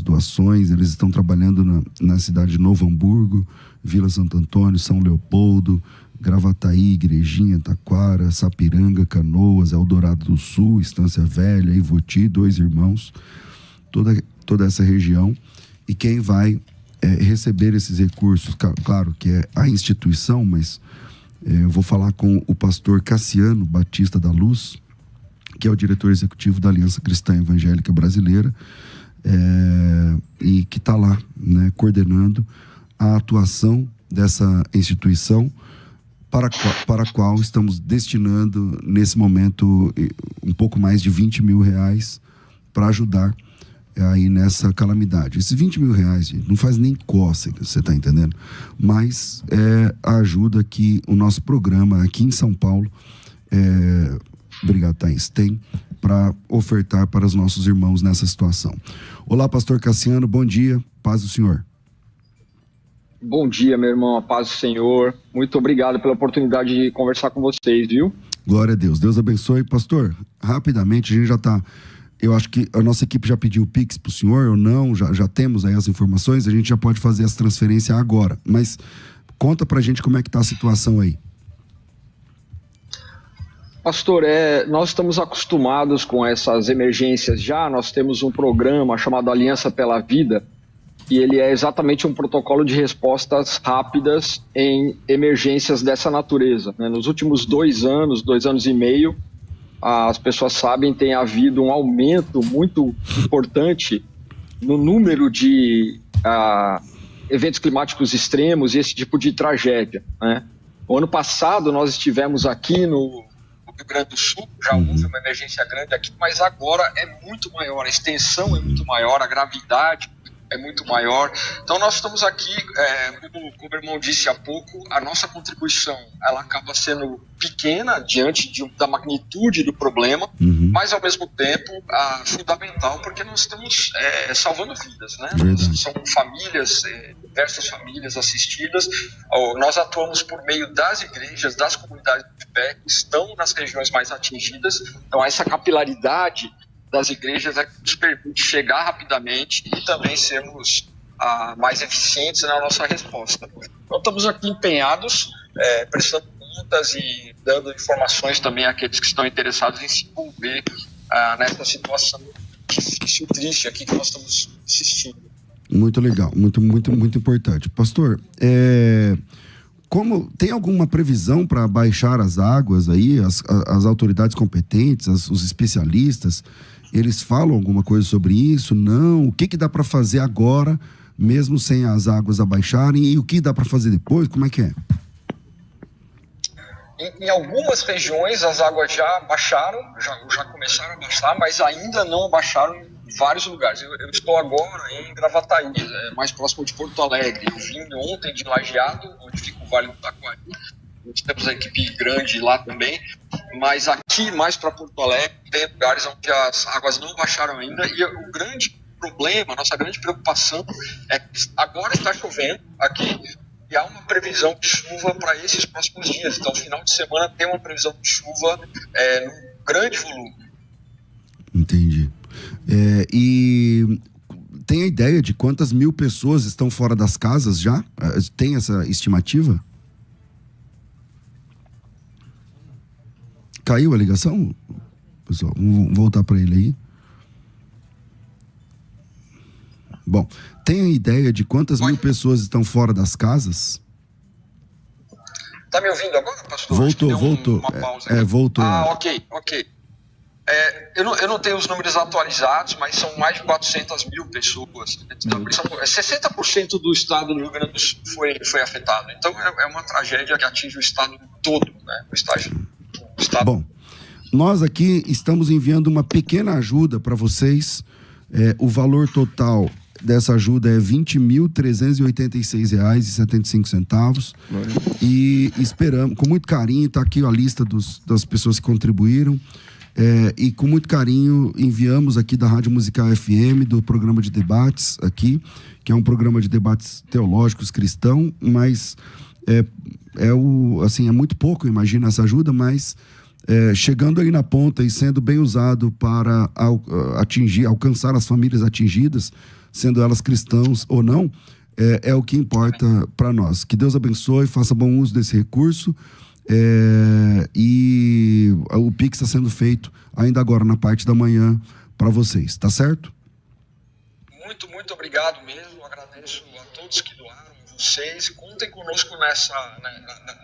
doações. Eles estão trabalhando na cidade de Novo Hamburgo, Vila Santo Antônio, São Leopoldo, Gravataí, Igrejinha, Taquara, Sapiranga, Canoas, Eldorado do Sul, Estância Velha, Ivoti, 2 Irmãos, toda essa região. E quem vai receber esses recursos, claro que é a instituição, mas eu vou falar com o pastor Cassiano Batista da Luz, que é o diretor executivo da Aliança Cristã Evangélica Brasileira, e que está lá, né, coordenando a atuação dessa instituição para a qual estamos destinando nesse momento um pouco mais de R$20 mil para ajudar aí nessa calamidade. Esses R$20 mil, gente, não faz nem cócega, você está entendendo? Mas é a ajuda que o nosso programa aqui em São Paulo, obrigado, Thaís, tem para ofertar para os nossos irmãos nessa situação. Olá, pastor Cassiano, bom dia, paz do Senhor. Bom dia, meu irmão, a paz do Senhor. Muito obrigado pela oportunidade de conversar com vocês, viu? Glória a Deus. Deus abençoe. Pastor, rapidamente, a gente já está... Eu acho que a nossa equipe já pediu o Pix para o senhor ou não, já temos aí as informações, a gente já pode fazer essa transferência agora. Mas conta pra gente como é que está a situação aí. Pastor, nós estamos acostumados com essas emergências já. Nós temos um programa chamado Aliança pela Vida, e ele é exatamente um protocolo de respostas rápidas em emergências dessa natureza, né? Nos últimos 2 anos e meio, as pessoas sabem, tem havido um aumento muito importante no número de eventos climáticos extremos e esse tipo de tragédia, né? O ano passado nós estivemos aqui no Rio Grande do Sul, já houve uma emergência grande aqui, mas agora é muito maior, a extensão é muito maior, a gravidade é muito maior. Então nós estamos aqui, como o irmão disse há pouco, a nossa contribuição ela acaba sendo pequena diante da magnitude do problema, mas ao mesmo tempo fundamental, porque nós estamos salvando vidas, né? São famílias, diversas famílias assistidas. Nós atuamos por meio das igrejas, das comunidades de fé que estão nas regiões mais atingidas. Então essa capilaridade das igrejas é que nos permite chegar rapidamente e também sermos mais eficientes na nossa resposta. Então estamos aqui empenhados, prestando contas e dando informações também àqueles que estão interessados em se envolver nessa situação difícil, triste aqui que nós estamos assistindo. Muito legal, muito importante. Pastor, tem alguma previsão para baixar as águas aí? As autoridades competentes, os especialistas, eles falam alguma coisa sobre isso? Não? O que dá para fazer agora, mesmo sem as águas abaixarem? E o que dá para fazer depois? Como é que é? Em algumas regiões as águas já baixaram, já começaram a baixar, mas ainda não baixaram em vários lugares. Eu estou agora em Gravataí, mais próximo de Porto Alegre. Eu vim ontem de Lajeado, onde fica o Vale do Taquari. Nós temos a equipe grande lá também, mas aqui mais para Porto Alegre tem lugares onde as águas não baixaram ainda, e o grande problema, a nossa grande preocupação é que agora está chovendo aqui e há uma previsão de chuva para esses próximos dias. Então, no final de semana tem uma previsão de chuva num grande volume. Entendi. E tem a ideia de quantas mil pessoas estão fora das casas já? Tem essa estimativa? Caiu a ligação? Pessoal, vamos voltar para ele aí. Bom, tem a ideia de quantas mil pessoas estão fora das casas? Tá me ouvindo agora, pastor? Voltou. Uma pausa voltou. Ok. Eu não tenho os números atualizados, mas são mais de 400 mil pessoas. Então, 60% do estado do Rio Grande do Sul foi afetado. Então, é uma tragédia que atinge o estado todo, né? O estado. Bom, nós aqui estamos enviando uma pequena ajuda para vocês. O valor total dessa ajuda é R$ 20.386,75. E esperamos, com muito carinho, está aqui a lista das pessoas que contribuíram. E com muito carinho enviamos aqui da Rádio Musical FM, do programa de debates aqui, que é um programa de debates teológicos cristão, mas é muito pouco, imagina, essa ajuda, mas chegando aí na ponta e sendo bem usado para alcançar as famílias atingidas, sendo elas cristãos ou não, é o que importa para nós. Que Deus abençoe, faça bom uso desse recurso. E o Pix está sendo feito ainda agora na parte da manhã para vocês, tá certo? Muito obrigado mesmo, agradeço a todos que doaram, vocês, contem conosco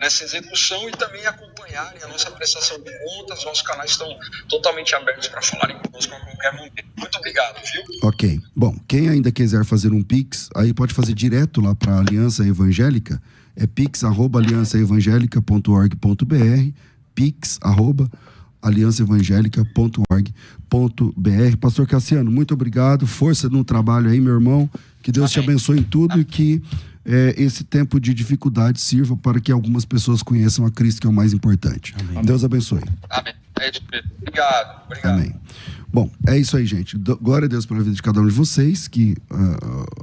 nessa execução e também acompanharem a nossa prestação de contas. Nossos canais estão totalmente abertos para falarem conosco a qualquer momento. Muito obrigado, viu? Ok, bom, quem ainda quiser fazer um Pix, aí pode fazer direto lá para a Aliança Evangélica, é pix@aliançaevangelica.org.br, pix@aliançaevangelica.org.br. Pastor Cassiano, muito obrigado, força no trabalho aí, meu irmão, que Deus te abençoe em tudo e que esse tempo de dificuldade sirva para que algumas pessoas conheçam a Cristo, que é o mais importante. Amém. Deus abençoe. Amém. Obrigado. Amém. Bom, é isso aí, gente. Glória a Deus pela vida de cada um de vocês que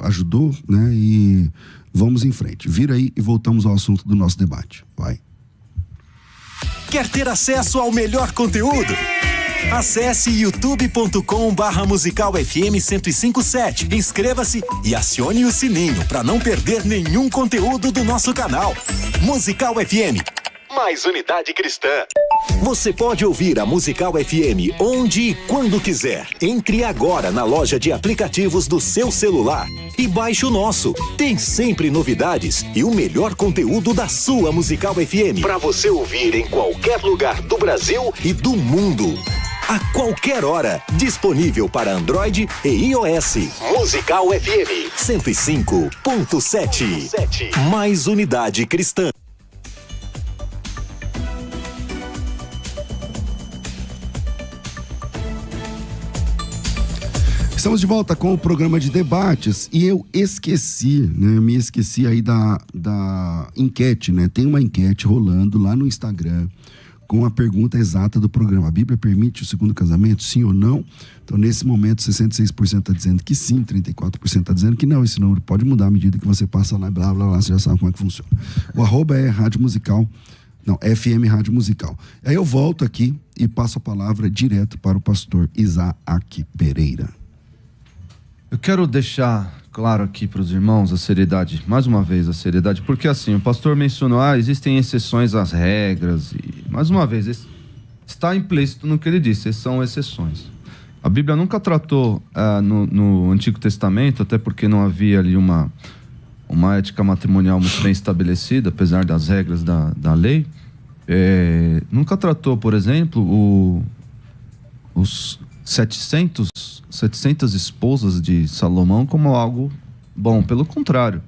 ajudou, né? E vamos em frente. Vira aí e voltamos ao assunto do nosso debate. Vai. Quer ter acesso ao melhor conteúdo? Acesse youtube.com/Musical FM 1057. Inscreva-se e acione o sininho para não perder nenhum conteúdo do nosso canal. Musical FM, mais unidade cristã. Você pode ouvir a Musical FM onde e quando quiser. Entre agora na loja de aplicativos do seu celular e baixe o nosso. Tem sempre novidades e o melhor conteúdo da sua Musical FM para você ouvir em qualquer lugar do Brasil e do mundo. A qualquer hora, disponível para Android e iOS. Musical FM 105.7. Mais unidade cristã. Estamos de volta com o programa de debates e eu esqueci, né? Me esqueci aí da enquete, né? Tem uma enquete rolando lá no Instagram com a pergunta exata do programa. A Bíblia permite o segundo casamento, sim ou não? Então, nesse momento, 66% está dizendo que sim, 34% está dizendo que não. Esse número pode mudar à medida que você passa lá, blá, blá, blá, você já sabe como é que funciona. O arroba é Rádio Musical, não, FM Rádio Musical. Aí eu volto aqui e passo a palavra direto para o pastor Isaac Pereira. Eu quero deixar claro aqui para os irmãos a seriedade, mais uma vez a seriedade, porque assim, o pastor mencionou, existem exceções às regras, e mais uma vez, está implícito no que ele disse, são exceções. A Bíblia nunca tratou no Antigo Testamento, até porque não havia ali uma ética matrimonial muito bem estabelecida, apesar das regras da lei, nunca tratou, por exemplo, os 700 esposas de Salomão como algo bom. Pelo contrário,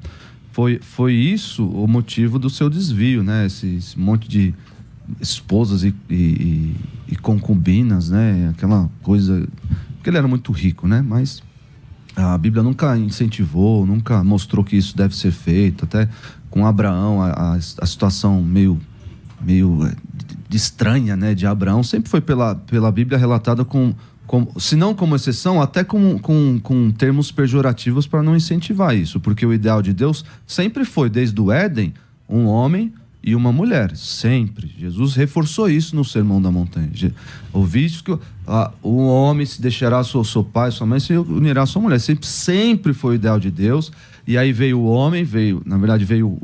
foi isso o motivo do seu desvio, né? Esse monte de esposas e concubinas, né? Aquela coisa... Porque ele era muito rico, né? Mas a Bíblia nunca incentivou, nunca mostrou que isso deve ser feito. Até com Abraão, a situação meio estranha, né? De Abraão sempre foi pela Bíblia relatada se não como exceção, até com termos pejorativos para não incentivar isso, porque o ideal de Deus sempre foi, desde o Éden, um homem e uma mulher, sempre. Jesus reforçou isso no Sermão da Montanha. Ouviste que o homem se deixará seu pai, sua mãe, se unirá à sua mulher. Sempre foi o ideal de Deus. E aí veio o homem, veio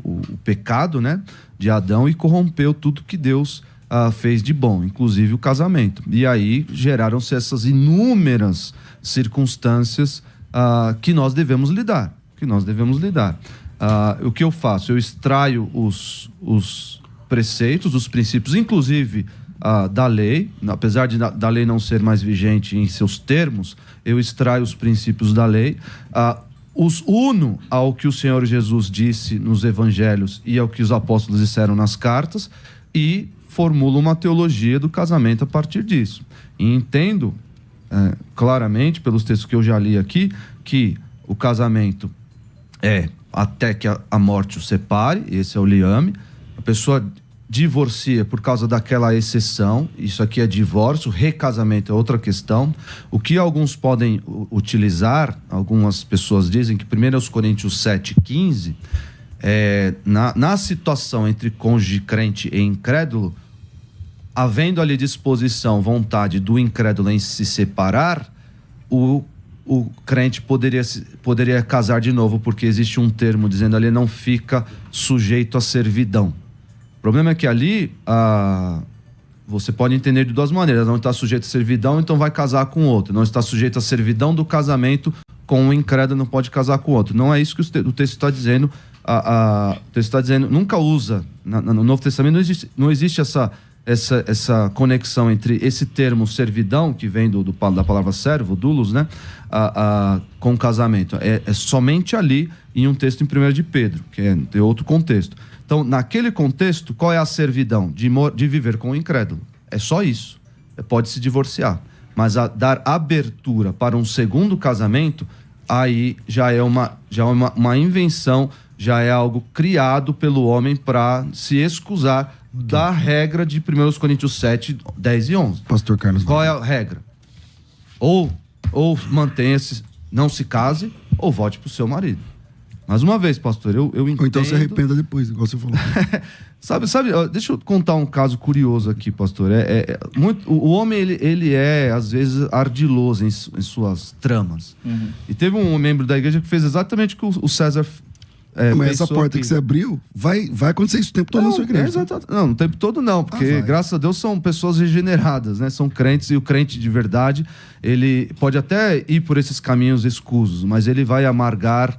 o pecado, né, de Adão e corrompeu tudo que Deus fez de bom, inclusive o casamento. E aí geraram-se essas inúmeras circunstâncias que nós devemos lidar. O que eu faço? Eu extraio os preceitos, os princípios, inclusive da lei, apesar da lei não ser mais vigente em seus termos, eu extraio os princípios da lei, os uno ao que o Senhor Jesus disse nos evangelhos e ao que os apóstolos disseram nas cartas e formulo uma teologia do casamento a partir disso. E entendo claramente, pelos textos que eu já li aqui, que o casamento é até que a morte o separe, esse é o liame. A pessoa divorcia por causa daquela exceção, isso aqui é divórcio, recasamento é outra questão. O que alguns podem utilizar, algumas pessoas dizem que 1 Coríntios 7,15, na situação entre cônjuge crente e incrédulo, havendo ali disposição, vontade do incrédulo em se separar, o crente poderia casar de novo, porque existe um termo dizendo ali, não fica sujeito à servidão. O problema é que ali você pode entender de duas maneiras: não está sujeito à servidão, então vai casar com outro. Não está sujeito à servidão do casamento, com o incrédulo não pode casar com outro. Não é isso que o texto está dizendo. O texto está dizendo, nunca usa, no Novo Testamento não existe essa conexão entre esse termo servidão, que vem da palavra servo, doulos, né? Com casamento. É somente ali em um texto em 1 de Pedro, que é de outro contexto. Então, naquele contexto, qual é a servidão? De viver com o incrédulo. É só isso. Pode se divorciar. Mas dar abertura para um segundo casamento, aí já é uma invenção, já é algo criado pelo homem para se excusar da regra de 1 Coríntios 7, 10 e 11. Pastor Carlos. Qual é a regra? Ou mantenha-se, não se case, ou volte para o seu marido. Mais uma vez, pastor, eu entendo... Ou então se arrependa depois, igual você falou. Sabe, deixa eu contar um caso curioso aqui, pastor. O homem, ele é, às vezes, ardiloso em suas tramas. Uhum. E teve um membro da igreja que fez exatamente o que o César mas essa porta que você abriu, vai acontecer isso o tempo todo na sua igreja. Não, o tempo todo não, porque graças a Deus são pessoas regeneradas, né? São crentes, e o crente de verdade, ele pode até ir por esses caminhos escusos, mas ele vai amargar,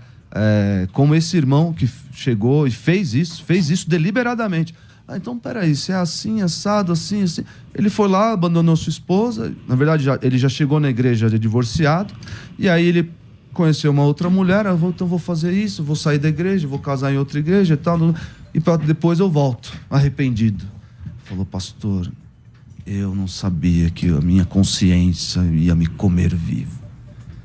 como esse irmão que chegou e fez isso deliberadamente. Então, peraí, se é assim, assado, assim, assim... Ele foi lá, abandonou sua esposa, na verdade ele já chegou na igreja de divorciado, e aí ele conheceu uma outra mulher, então vou fazer isso, vou sair da igreja, vou casar em outra igreja e tal, e depois eu volto, arrependido. Falou, pastor, eu não sabia que a minha consciência ia me comer vivo.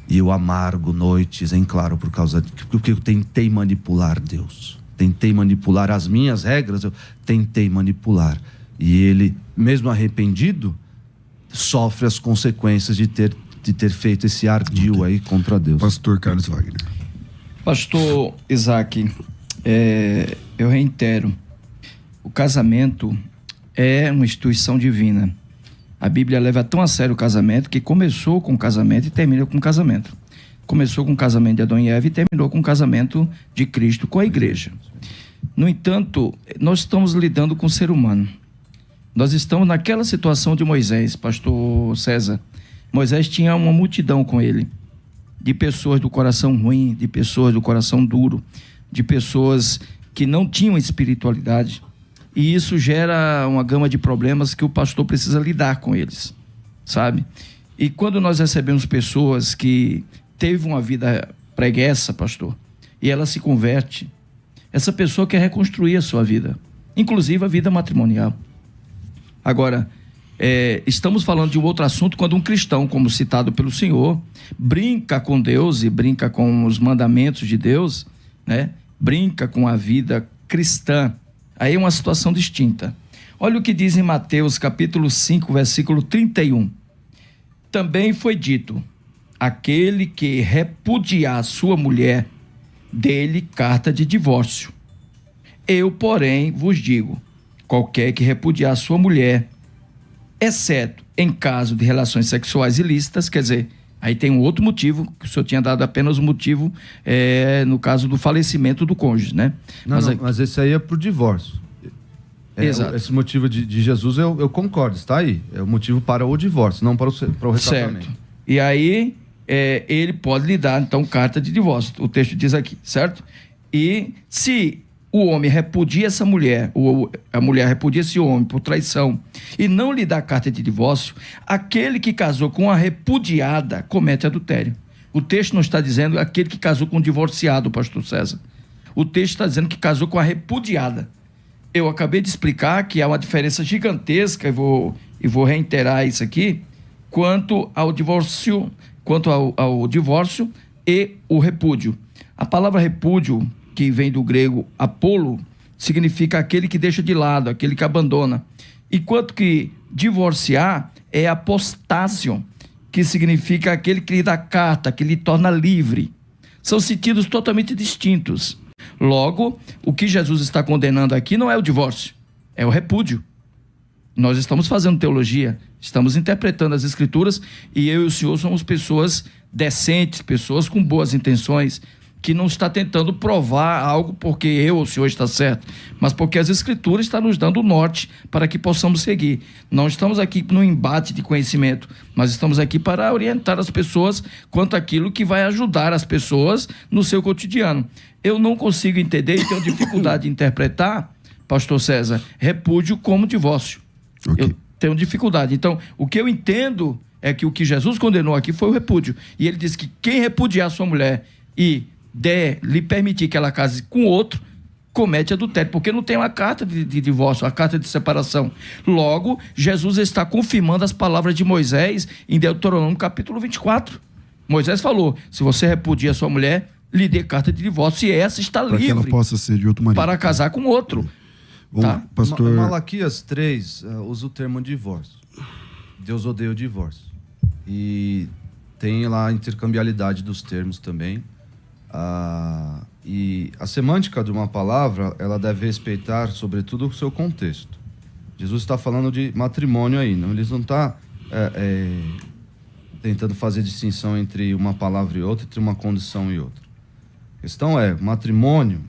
E eu amargo noites em claro por causa porque eu tentei manipular Deus. Tentei manipular as minhas regras, eu tentei manipular. E ele, mesmo arrependido, sofre as consequências de ter feito esse ardil aí contra Deus. Pastor Carlos Wagner. Pastor Isaac, eu reitero, o casamento é uma instituição divina. A Bíblia leva tão a sério o casamento que começou com o casamento e termina com o casamento. Começou com o casamento de Adão e Eva e terminou com o casamento de Cristo com a igreja. No entanto, nós estamos lidando com o ser humano. Nós estamos naquela situação de Moisés, pastor César. Moisés tinha uma multidão com ele, de pessoas do coração ruim, de pessoas do coração duro, de pessoas que não tinham espiritualidade. E isso gera uma gama de problemas que o pastor precisa lidar com eles, sabe? E quando nós recebemos pessoas que teve uma vida preguiça, pastor, e ela se converte, essa pessoa quer reconstruir a sua vida, inclusive a vida matrimonial. Agora, estamos falando de um outro assunto quando um cristão, como citado pelo Senhor, brinca com Deus e brinca com os mandamentos de Deus, né? Brinca com a vida cristã. Aí é uma situação distinta. Olha o que diz em Mateus capítulo 5, versículo 31. Também foi dito, aquele que repudiar sua mulher, dê-lhe carta de divórcio. Eu, porém, vos digo, qualquer que repudiar sua mulher, exceto em caso de relações sexuais ilícitas, quer dizer, aí tem um outro motivo, que o senhor tinha dado apenas um motivo, no caso do falecimento do cônjuge, né? Mas esse aí é pro divórcio. Exato. Esse motivo de Jesus, eu concordo, está aí. É o motivo para o divórcio, não para o recasamento. Certo. E aí, ele pode lhe dar, então, carta de divórcio. O texto diz aqui, certo? E se o homem repudia essa mulher, ou a mulher repudia esse homem por traição, e não lhe dá carta de divórcio, aquele que casou com a repudiada comete adultério. O texto não está dizendo aquele que casou com o divorciado, pastor César. O texto está dizendo que casou com a repudiada. Eu acabei de explicar que há uma diferença gigantesca, e vou reiterar isso aqui, quanto ao divórcio e o repúdio. A palavra repúdio, que vem do grego apolo, significa aquele que deixa de lado, aquele que abandona. Enquanto que divorciar é apostásio, que significa aquele que lhe dá carta, que lhe torna livre. São sentidos totalmente distintos. Logo, o que Jesus está condenando aqui não é o divórcio, é o repúdio. Nós estamos fazendo teologia, estamos interpretando as escrituras, e eu e o senhor somos pessoas decentes, pessoas com boas intenções, que não está tentando provar algo porque eu ou o senhor está certo, mas porque as escrituras estão nos dando o norte para que possamos seguir. Não estamos aqui no embate de conhecimento, mas estamos aqui para orientar as pessoas quanto àquilo que vai ajudar as pessoas no seu cotidiano. Eu não consigo entender e tenho dificuldade de interpretar, pastor César, repúdio como divórcio. Okay. Eu tenho dificuldade. Então, o que eu entendo é que o que Jesus condenou aqui foi o repúdio. E ele disse que quem repudiar sua mulher e lhe permitir que ela case com outro, comete adultério, porque não tem uma carta de divórcio, uma carta de separação. Logo, Jesus está confirmando as palavras de Moisés em Deuteronômio capítulo 24. Moisés falou, se você repudia sua mulher, lhe dê carta de divórcio, e essa está livre que ela possa ser de outro marido, para casar com outro. Bom, tá? pastor... Malaquias 3 usa o termo divórcio. Deus odeia o divórcio. E tem lá a intercambialidade dos termos também. E a semântica de uma palavra, ela deve respeitar, sobretudo, o seu contexto. Jesus está falando de matrimônio aí, não? Ele não está tentando fazer distinção entre uma palavra e outra, entre uma condição e outra. A questão é, matrimônio...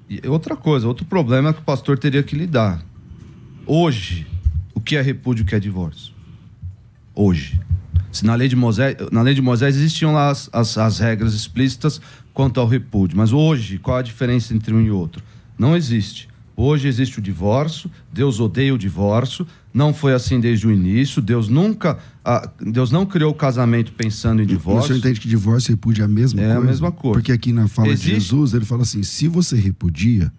E outra coisa, outro problema que o pastor teria que lidar. Hoje, o que é repúdio e o que é divórcio? Hoje. Se na lei de Moisés existiam lá as regras explícitas quanto ao repúdio, mas hoje, qual a diferença entre um e outro? Não existe. Hoje existe o divórcio, Deus odeia o divórcio, não foi assim desde o início, Deus não criou o casamento pensando em divórcio. O senhor entende que divórcio e repúdio é a mesma coisa? É a mesma coisa. Porque aqui na fala de Jesus, ele fala assim, se você repudia,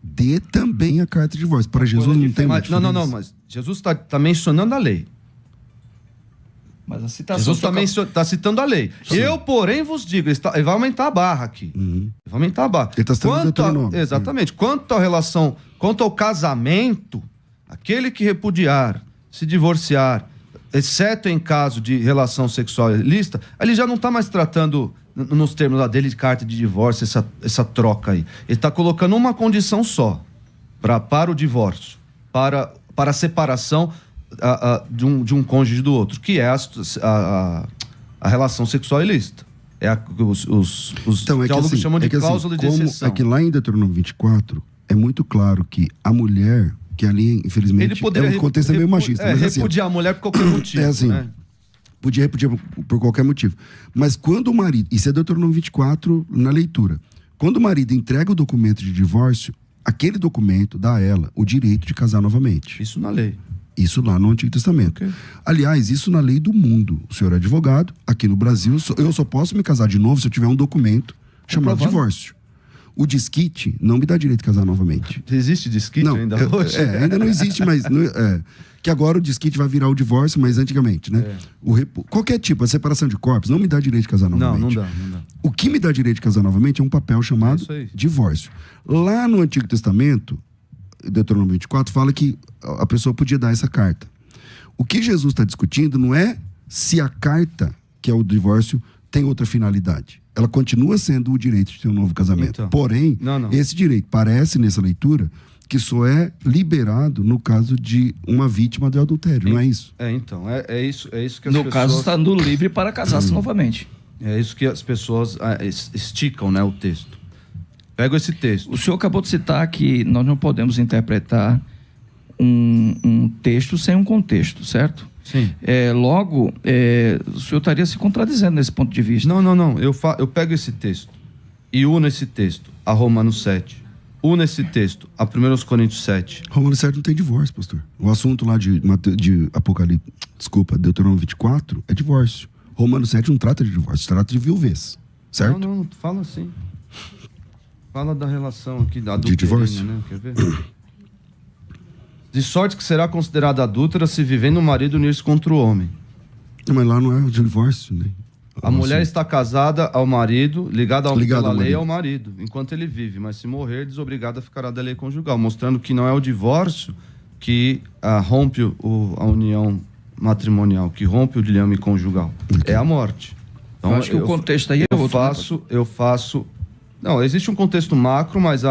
dê também a carta de divórcio. Para Jesus não tem uma diferença. Não, mas Jesus está mencionando a lei. Mas a citação Jesus está citando a lei. Sim. Eu, porém, vos digo, ele vai aumentar a barra aqui. Ele vai aumentar a barra. Ele está citando Deuteronômio. Exatamente. Quanto à relação, quanto ao casamento, aquele que repudiar, se divorciar, exceto em caso de relação sexual ilícita, ele já não está mais tratando, nos termos lá dele, de carta de divórcio, essa troca aí. Ele está colocando uma condição só para o divórcio, para a separação de um cônjuge do outro, que é a relação sexual ilícita. Os teólogos chamam de cláusula de exceção. É que lá em Deuteronômio 24 é muito claro que a mulher, que ali, infelizmente, o contexto é meio machista. Mas repudiar a mulher por qualquer motivo. É assim, né? Podia repudiar por qualquer motivo. Mas quando o marido, isso é Deuteronômio 24 na leitura, quando o marido entrega o documento de divórcio, aquele documento dá a ela o direito de casar novamente. Isso na lei. Isso lá no Antigo Testamento. Okay. Aliás, isso na lei do mundo. O senhor é advogado, aqui no Brasil, eu só posso me casar de novo se eu tiver um documento chamado divórcio. O disquite não me dá direito de casar novamente. Existe disquite ainda hoje? Ainda não existe, mas... que agora o disquite vai virar o divórcio, mas antigamente, né? Qualquer tipo, a separação de corpos não me dá direito de casar novamente. Não dá. O que me dá direito de casar novamente é um papel chamado divórcio. Lá no Antigo Testamento, Deuteronômio 24, fala que a pessoa podia dar essa carta. O que Jesus está discutindo não é se a carta, que é o divórcio, tem outra finalidade. Ela continua sendo o direito de ter um novo casamento. Então, porém, esse direito parece, nessa leitura, que só é liberado no caso de uma vítima de adultério, não é isso? É isso que as pessoas... No caso, está no livre para casar-se novamente. É isso que as pessoas esticam, né, o texto. Pego esse texto. O senhor acabou de citar que nós não podemos interpretar um texto sem um contexto, certo? Sim. Logo, o senhor estaria se contradizendo nesse ponto de vista. Não. Eu pego esse texto e uno esse texto a Romanos 7. Uno esse texto a 1 Coríntios 7. Romanos 7 não tem divórcio, pastor. O assunto lá de Apocalipse, Deuteronômio 24 é divórcio. Romanos 7 não trata de divórcio, trata de viuvez, certo? Não, fala assim. Fala da relação aqui, da de divórcio, né? Quer ver? De sorte que será considerada adúltera se vivendo o marido unir-se contra o homem. Mas lá não é o divórcio, né? A mulher está casada ao marido, ligada pela lei ao marido, enquanto ele vive, mas se morrer, desobrigada ficará da lei conjugal, mostrando que não é o divórcio que rompe a união matrimonial, que rompe o dilema conjugal. Okay. É a morte. Então, eu acho que o contexto aí é outro. Eu faço... Não, existe um contexto macro, mas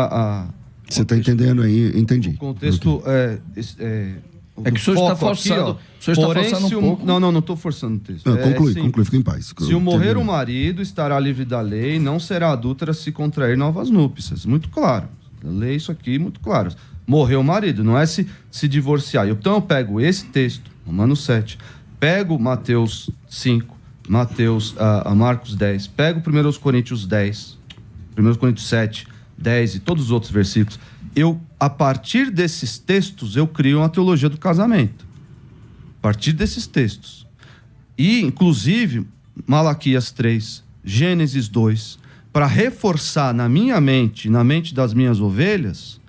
Você está entendendo aí? Entendi. O contexto é que o senhor está forçando. O senhor está forçando um pouco. Não estou forçando o texto. Conclui, fica em paz. Se o morrer o marido, estará livre da lei, não será adúltera se contrair novas núpcias. Muito claro. Lei isso aqui, muito claro. Morreu o marido, não é se divorciar. Então eu pego esse texto, Romanos 7, pego Mateus 5, Marcos 10, pego 1 Coríntios 10, 1 Coríntios 7, 10 e todos os outros versículos. A partir desses textos, eu crio uma teologia do casamento. A partir desses textos. E, inclusive, Malaquias 3, Gênesis 2, para reforçar na minha mente, na mente das minhas ovelhas,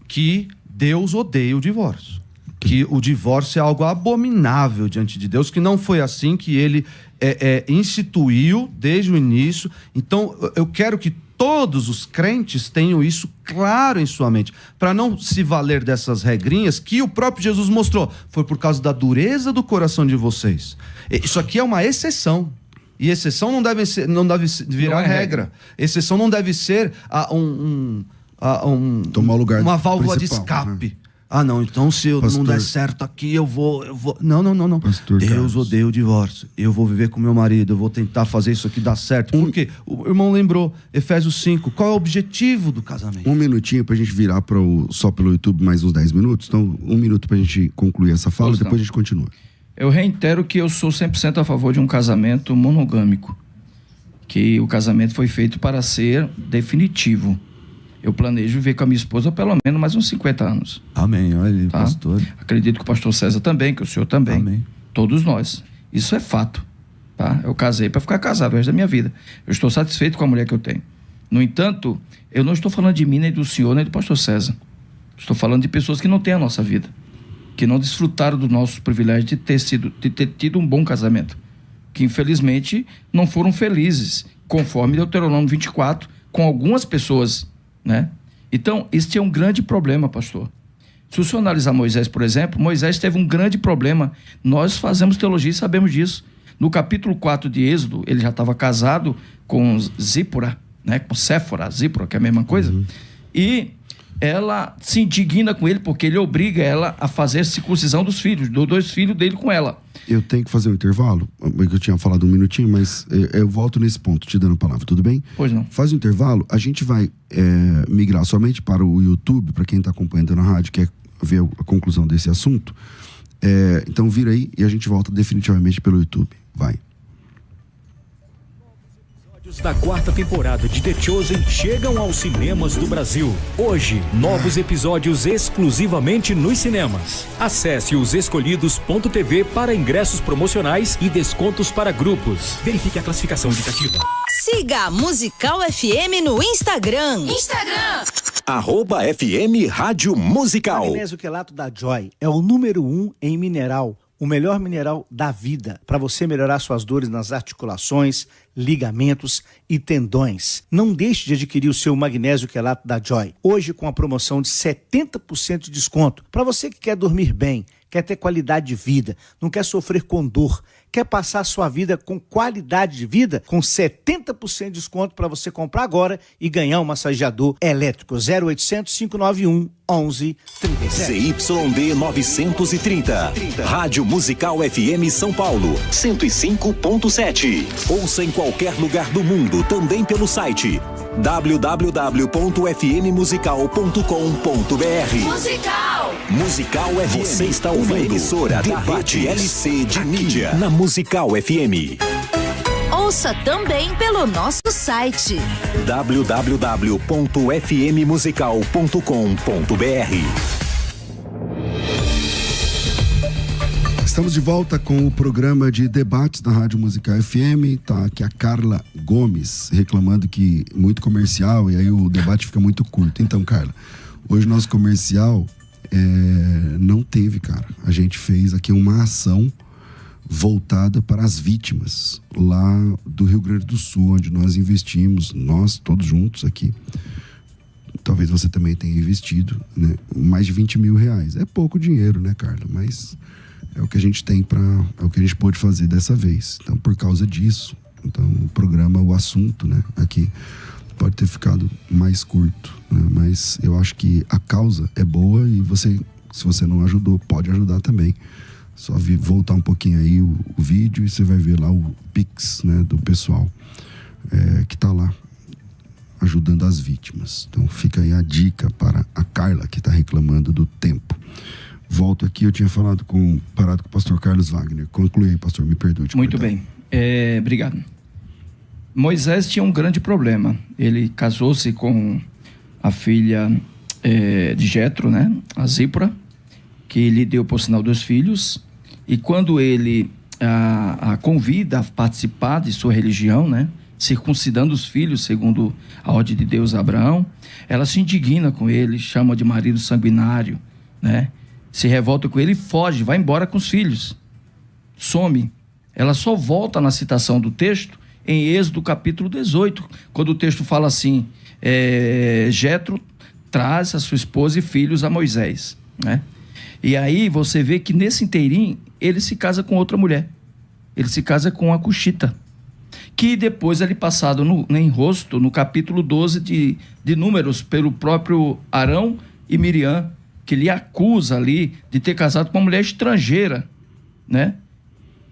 que Deus odeia o divórcio. Que o divórcio é algo abominável diante de Deus, que não foi assim que ele instituiu desde o início. Então, eu quero que todos os crentes tenham isso claro em sua mente, para não se valer dessas regrinhas que o próprio Jesus mostrou. Foi por causa da dureza do coração de vocês. Isso aqui é uma exceção. E exceção não deve virar regra. Exceção não deve ser tomar o lugar uma válvula de principal, escape. né? Ah, não, então se eu não der certo aqui, eu vou... Não. Pastor Deus Carlos. odeia o divórcio. Eu vou viver com meu marido, eu vou tentar fazer isso aqui dar certo. Porque o irmão lembrou, Efésios 5, qual é o objetivo do casamento? Um minutinho pra gente virar só pelo YouTube mais uns 10 minutos. Então, 1 minuto pra gente concluir essa fala e depois a gente continua. Eu reitero que eu sou 100% a favor de um casamento monogâmico. Que o casamento foi feito para ser definitivo. Eu planejo viver com a minha esposa pelo menos mais uns 50 anos. Amém, olha, Tá? pastor. Acredito que o pastor César também, que o senhor também. Amém. Todos nós. Isso é fato. Tá? Eu casei para ficar casado o resto da minha vida. Eu estou satisfeito com a mulher que eu tenho. No entanto, eu não estou falando de mim, nem do senhor, nem do pastor César. Estou falando de pessoas que não têm a nossa vida. Que não desfrutaram do nosso privilégio de ter tido um bom casamento. Que, infelizmente, não foram felizes, conforme Deuteronômio 24, com algumas pessoas, né? Então, este é um grande problema, pastor. Se o senhor analisar Moisés, por exemplo, Moisés teve um grande problema. Nós fazemos teologia e sabemos disso. No capítulo 4 de Êxodo, ele já estava casado com Zípora, né? Com Séfora, Zípora, que é a mesma coisa. E ela se indigna com ele porque ele obriga ela a fazer circuncisão dos filhos, dos 2 filhos dele com ela. Eu tenho que fazer um intervalo, porque eu tinha falado 1 minutinho, mas eu volto nesse ponto, te dando a palavra, tudo bem? Pois não. Faz um intervalo, a gente vai migrar somente para o YouTube, para quem está acompanhando na rádio, quer ver a conclusão desse assunto. Então vira aí e a gente volta definitivamente pelo YouTube. Vai. Da 4ª temporada de The Chosen chegam aos cinemas do Brasil. Hoje, novos episódios exclusivamente nos cinemas. Acesse os escolhidos.tv para ingressos promocionais e descontos para grupos. Verifique a classificação indicativa. Siga a Musical FM no Instagram. @FM Rádio Musical. Magnésio quelato da Joy é o número 1 em mineral. O melhor mineral da vida para você melhorar suas dores nas articulações, ligamentos e tendões. Não deixe de adquirir o seu magnésio quelato da Joy. Hoje com a promoção de 70% de desconto. Para você que quer dormir bem, quer ter qualidade de vida, não quer sofrer com dor, quer passar a sua vida com qualidade de vida, com 70% de desconto para você comprar agora e ganhar um massageador elétrico. 0800 591 1137. CYD 930. Rádio Musical FM São Paulo, 105.7. Ouça em qualquer lugar do mundo, também pelo site www.fmmusical.com.br. Musical FM. Você está ouvindo uma emissora da Rede LC de mídia na Musical FM. Ouça também pelo nosso site www.fmmusical.com.br. Estamos de volta com o programa de debates da Rádio Musical FM. Tá aqui a Carla Gomes reclamando que muito comercial e aí o debate fica muito curto. Então, Carla, hoje nosso comercial não teve, cara. A gente fez aqui uma ação voltada para as vítimas lá do Rio Grande do Sul, onde nós investimos, nós todos juntos aqui. Talvez você também tenha investido, né? Mais de 20 mil reais. É pouco dinheiro, né, Carla? Mas é o que a gente tem é o que a gente pôde fazer dessa vez. Então, por causa disso, então o programa, o assunto, né, aqui pode ter ficado mais curto, né? Mas eu acho que a causa é boa e você, se você não ajudou, pode ajudar também. Só voltar um pouquinho aí o vídeo e você vai ver lá o Pix, né, do pessoal que tá lá ajudando as vítimas. Então fica aí a dica para a Carla, que está reclamando do tempo. Volto aqui, eu tinha parado com o pastor Carlos Wagner. Conclui aí, pastor, me perdoe. Muito bem, obrigado. Moisés tinha um grande problema. Ele casou-se com a filha de Jetro, né, a Zípora, que lhe deu por sinal 2 filhos. E quando ele a convida a participar de sua religião, né, circuncidando os filhos segundo a ordem de Deus a Abraão, ela se indigna com ele, chama de marido sanguinário, né, se revolta com ele e foge, vai embora com os filhos, some. Ela só volta na citação do texto em Êxodo capítulo 18, quando o texto fala assim, Jetro traz a sua esposa e filhos a Moisés, né? E aí você vê que nesse inteirinho ele se casa com outra mulher. Ele se casa com a Cuxita. que depois ele passado em rosto, no capítulo 12 de Números, pelo próprio Arão e Miriam, que lhe acusa ali de ter casado com uma mulher estrangeira, né?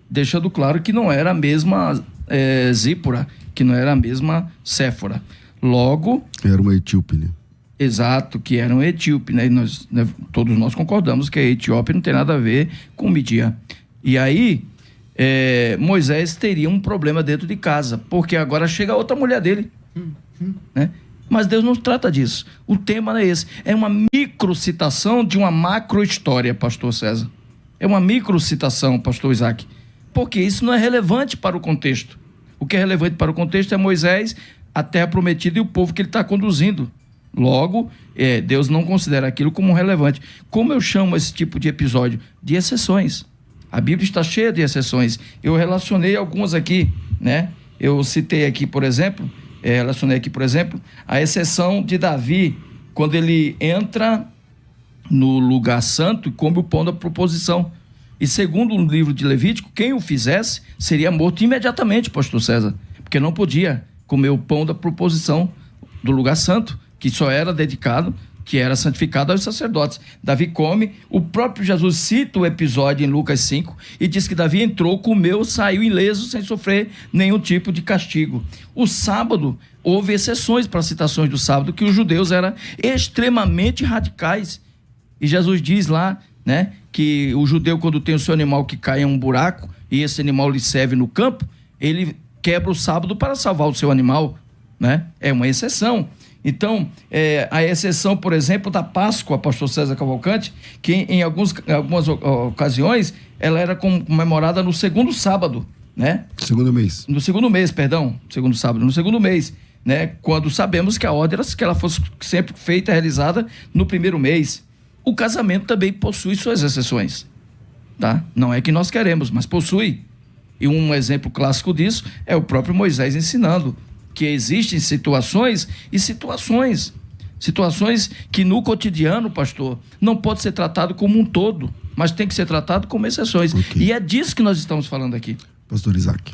Deixando claro que não era a mesma Zípora, que não era a mesma Séfora. Logo... Era uma etíope, né? Exato, que era um etíope, né? Todos nós concordamos que a Etiópia não tem nada a ver com Midian. E aí, Moisés teria um problema dentro de casa, porque agora chega outra mulher dele, né? Mas Deus não trata disso. O tema não é esse. É uma microcitação de uma macro-história, pastor César. É uma microcitação, pastor Isaac. Porque isso não é relevante para o contexto. O que é relevante para o contexto é Moisés, a terra prometida e o povo que ele está conduzindo. Logo, Deus não considera aquilo como relevante. Como eu chamo esse tipo de episódio? De exceções. A Bíblia está cheia de exceções. Eu relacionei algumas aqui, né? Eu citei aqui, por exemplo... relacionei aqui, por exemplo, a exceção de Davi, quando ele entra no lugar santo e come o pão da proposição. E segundo o livro de Levítico, quem o fizesse seria morto imediatamente, pastor César, porque não podia comer o pão da proposição do lugar santo, que só era dedicado, que era santificado aos sacerdotes. Davi come, o próprio Jesus cita o episódio em Lucas 5 e diz que Davi entrou, comeu, saiu ileso sem sofrer nenhum tipo de castigo. O sábado, houve exceções para citações do sábado, que os judeus eram extremamente radicais. E Jesus diz lá, né, que o judeu, quando tem o seu animal que cai em um buraco e esse animal lhe serve no campo, ele quebra o sábado para salvar o seu animal, né? É uma exceção. Então, a exceção, por exemplo, da Páscoa, pastor César Cavalcante, que em algumas ocasiões, ela era comemorada no segundo sábado, né? Segundo mês. No segundo mês, perdão. Segundo sábado, no segundo mês, né? Quando sabemos que a ordem era que ela fosse sempre feita, realizada no primeiro mês. O casamento também possui suas exceções, tá? Não é que nós queremos, mas possui. E um exemplo clássico disso é o próprio Moisés ensinando que existem situações e situações. Situações que no cotidiano, pastor, não pode ser tratado como um todo, mas tem que ser tratado como exceções. Okay. E é disso que nós estamos falando aqui. Pastor Isaac.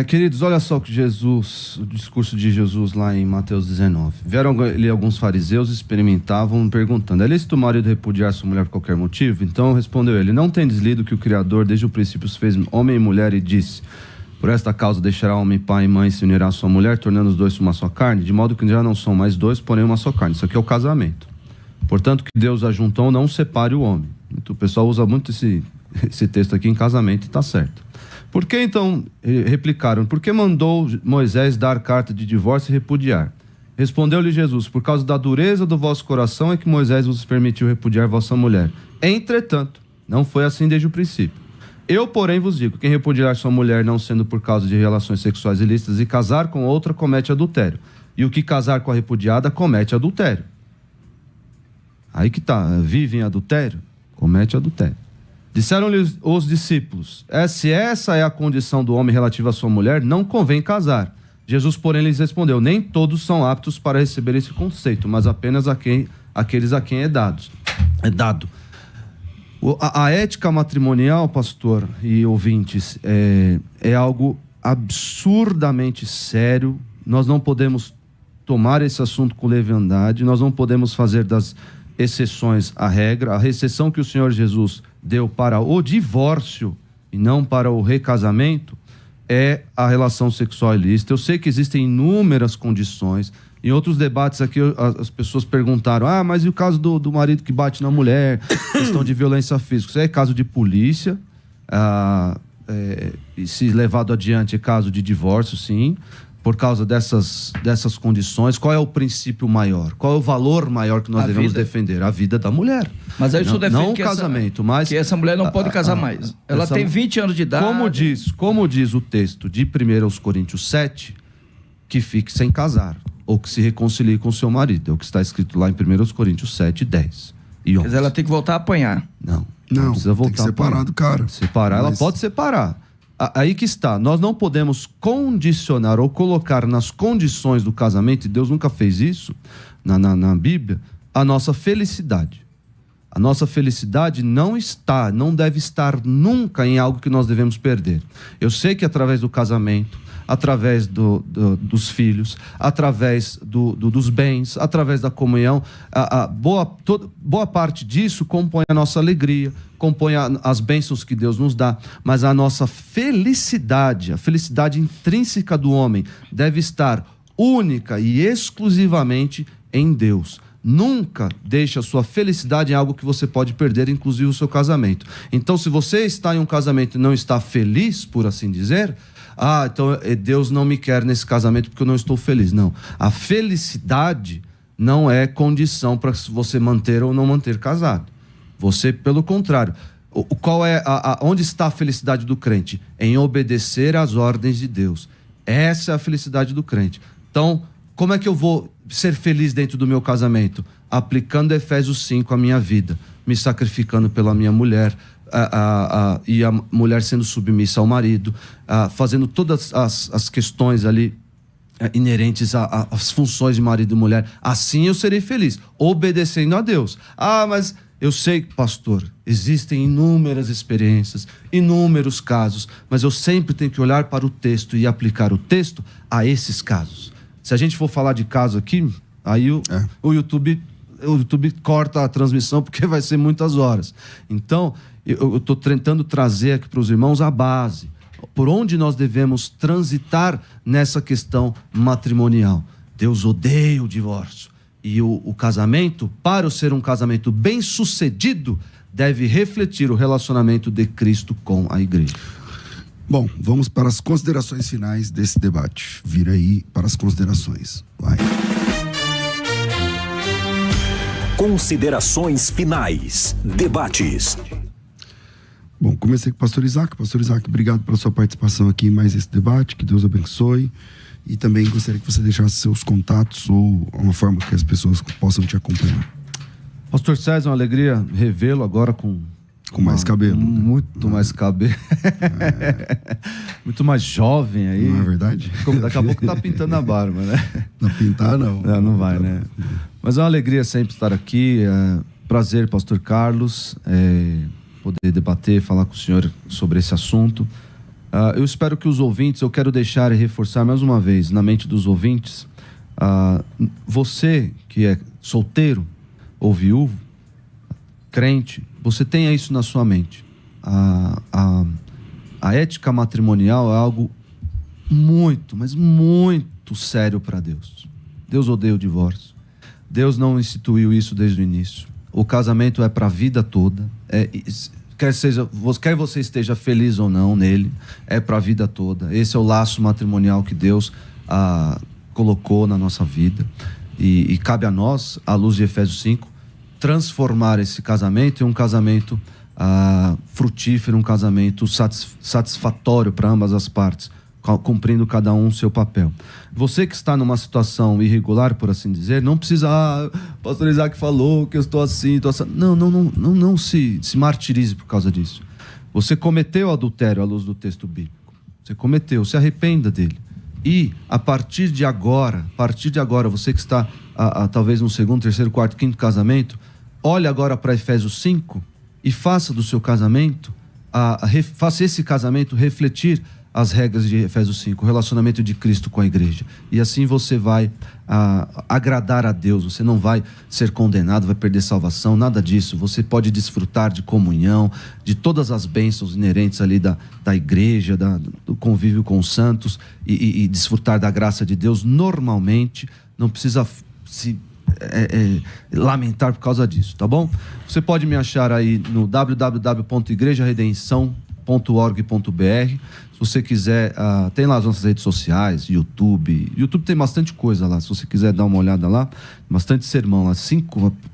Queridos, olha só que o discurso de Jesus lá em Mateus 19. Vieram ali alguns fariseus, experimentavam, perguntando: é lícito o marido repudiar sua mulher por qualquer motivo? Então respondeu ele: não tendes lido que o Criador desde o princípio os fez homem e mulher e disse: por esta causa deixará homem pai e mãe e se unirá à sua mulher, tornando os dois uma só carne, de modo que já não são mais dois, porém uma só carne. Isso aqui é o casamento. Portanto, que Deus ajuntou, não separe o homem. Então, o pessoal usa muito esse texto aqui em casamento e está certo. Por que então, replicaram, por que mandou Moisés dar carta de divórcio e repudiar? Respondeu-lhe Jesus: por causa da dureza do vosso coração é que Moisés vos permitiu repudiar vossa mulher. Entretanto, não foi assim desde o princípio. Eu, porém, vos digo, quem repudiar sua mulher não sendo por causa de relações sexuais ilícitas e casar com outra, comete adultério. E o que casar com a repudiada, comete adultério. Aí que tá, vive em adultério, comete adultério. Disseram-lhe os discípulos: se essa é a condição do homem relativa à sua mulher, não convém casar. Jesus, porém, lhes respondeu: nem todos são aptos para receber esse conceito, mas apenas aqueles a quem é dado. A ética matrimonial, pastor e ouvintes, é algo absurdamente sério. Nós não podemos tomar esse assunto com leviandade, nós não podemos fazer das exceções a regra. A exceção que o Senhor Jesus deu para o divórcio e não para o recasamento é a relação sexual ilícita. Eu sei que existem inúmeras condições. Em outros debates aqui, as pessoas perguntaram: mas e o caso do marido que bate na mulher, questão de violência física? Isso é caso de polícia, e se levado adiante é caso de divórcio, sim, por causa dessas condições. Qual é o princípio maior? Qual é o valor maior que nós devemos defender? A vida da mulher. Mas aí o senhor defende não o casamento, mas que essa mulher não pode casar mais. Ela tem 20 anos de idade. Como diz o texto de 1 Coríntios 7, que fique sem casar, ou que se reconcilie com seu marido. É o que está escrito lá em 1 Coríntios 7, 10 e 11. Mas ela tem que voltar a apanhar. Não precisa voltar. Tem que separar do cara. Separar, ela pode separar. Aí que está. Nós não podemos condicionar ou colocar nas condições do casamento, e Deus nunca fez isso na Bíblia, a nossa felicidade. A nossa felicidade não deve estar nunca em algo que nós devemos perder. Eu sei que através do casamento, através dos filhos, através dos bens, através da comunhão, boa parte disso compõe a nossa alegria, compõe as bênçãos que Deus nos dá, mas a nossa felicidade, a felicidade intrínseca do homem, deve estar única e exclusivamente em Deus. Nunca deixe a sua felicidade em algo que você pode perder, inclusive o seu casamento. Então, se você está em um casamento e não está feliz, por assim dizer, então Deus não me quer nesse casamento porque eu não estou feliz. Não. A felicidade não é condição para você manter ou não manter casado. Você, pelo contrário, onde está a felicidade do crente? Em obedecer às ordens de Deus. Essa é a felicidade do crente. Então, como é que eu vou ser feliz dentro do meu casamento? Aplicando Efésios 5 à minha vida, me sacrificando pela minha mulher, e a mulher sendo submissa ao marido, fazendo todas as questões ali inerentes às funções de marido e mulher. Assim eu serei feliz, obedecendo a Deus. Mas eu sei, pastor, existem inúmeras experiências, inúmeros casos, mas eu sempre tenho que olhar para o texto e aplicar o texto a esses casos. Se a gente for falar de caso aqui, aí o YouTube corta a transmissão porque vai ser muitas horas. Então, eu estou tentando trazer aqui para os irmãos a base, por onde nós devemos transitar nessa questão matrimonial. Deus odeia o divórcio. E o casamento, para ser um casamento bem-sucedido, deve refletir o relacionamento de Cristo com a igreja. Bom, vamos para as considerações finais desse debate. Vira aí para as considerações. Vai. Considerações finais. Debates. Bom, comecei com o pastor Isaac. Pastor Isaac, obrigado pela sua participação aqui em mais esse debate. Que Deus abençoe. E também gostaria que você deixasse seus contatos ou uma forma que as pessoas possam te acompanhar. Pastor César, uma alegria revê-lo agora com mais cabelo. Muito mais cabelo. Muito mais jovem aí. Não é verdade? Daqui a pouco tá pintando a barba, né? Não pintar, não. Não vai, né? Mas é uma alegria sempre estar aqui. Prazer, pastor Carlos, poder debater, falar com o senhor sobre esse assunto. Eu espero que os ouvintes, eu quero deixar e reforçar mais uma vez na mente dos ouvintes, você que é solteiro ou viúvo, crente, você tenha isso na sua mente. A ética matrimonial é algo muito, mas muito sério para Deus. Deus odeia o divórcio. Deus não instituiu isso desde o início. O casamento é para a vida toda. Quer você esteja feliz ou não nele, é para a vida toda. Esse é o laço matrimonial que Deus colocou na nossa vida. E cabe a nós, à luz de Efésios 5, transformar esse casamento em um casamento frutífero, um casamento satisfatório para ambas as partes, cumprindo cada um o seu papel. Você que está numa situação irregular, por assim dizer, não precisa, o pastor Isaac falou que eu estou assim, não se martirize por causa disso. Você cometeu adultério à luz do texto bíblico, você cometeu, se arrependa dele. E a partir de agora, você que está talvez no segundo, terceiro, quarto, quinto casamento, olhe agora para Efésios 5 e faça do seu casamento, faça esse casamento refletir as regras de Efésios 5, o relacionamento de Cristo com a igreja. E assim você vai agradar a Deus, você não vai ser condenado, vai perder salvação, nada disso. Você pode desfrutar de comunhão, de todas as bênçãos inerentes ali da igreja, do convívio com os santos e desfrutar da graça de Deus normalmente, não precisa se lamentar por causa disso, tá bom? Você pode me achar aí no www.igrejaredenção.org.br. Se você quiser, tem lá as nossas redes sociais, YouTube tem bastante coisa lá, se você quiser dar uma olhada lá, bastante sermão lá,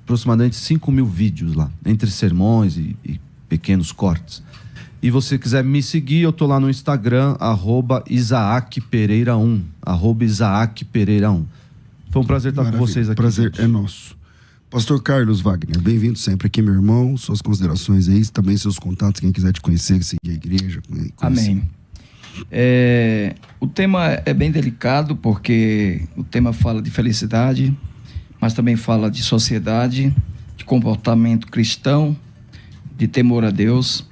aproximadamente 5.000 vídeos lá, entre sermões e pequenos cortes. E você quiser me seguir, eu tô lá no Instagram, @IsaacPereira1, @IsaacPereira1. Foi um prazer estar com vocês aqui. Prazer é nosso. Pastor Carlos Wagner, bem-vindo sempre aqui, meu irmão. Suas considerações aí, também seus contatos, quem quiser te conhecer, seguir a igreja. Amém. O tema é bem delicado, porque o tema fala de felicidade, mas também fala de sociedade, de comportamento cristão, de temor a Deus,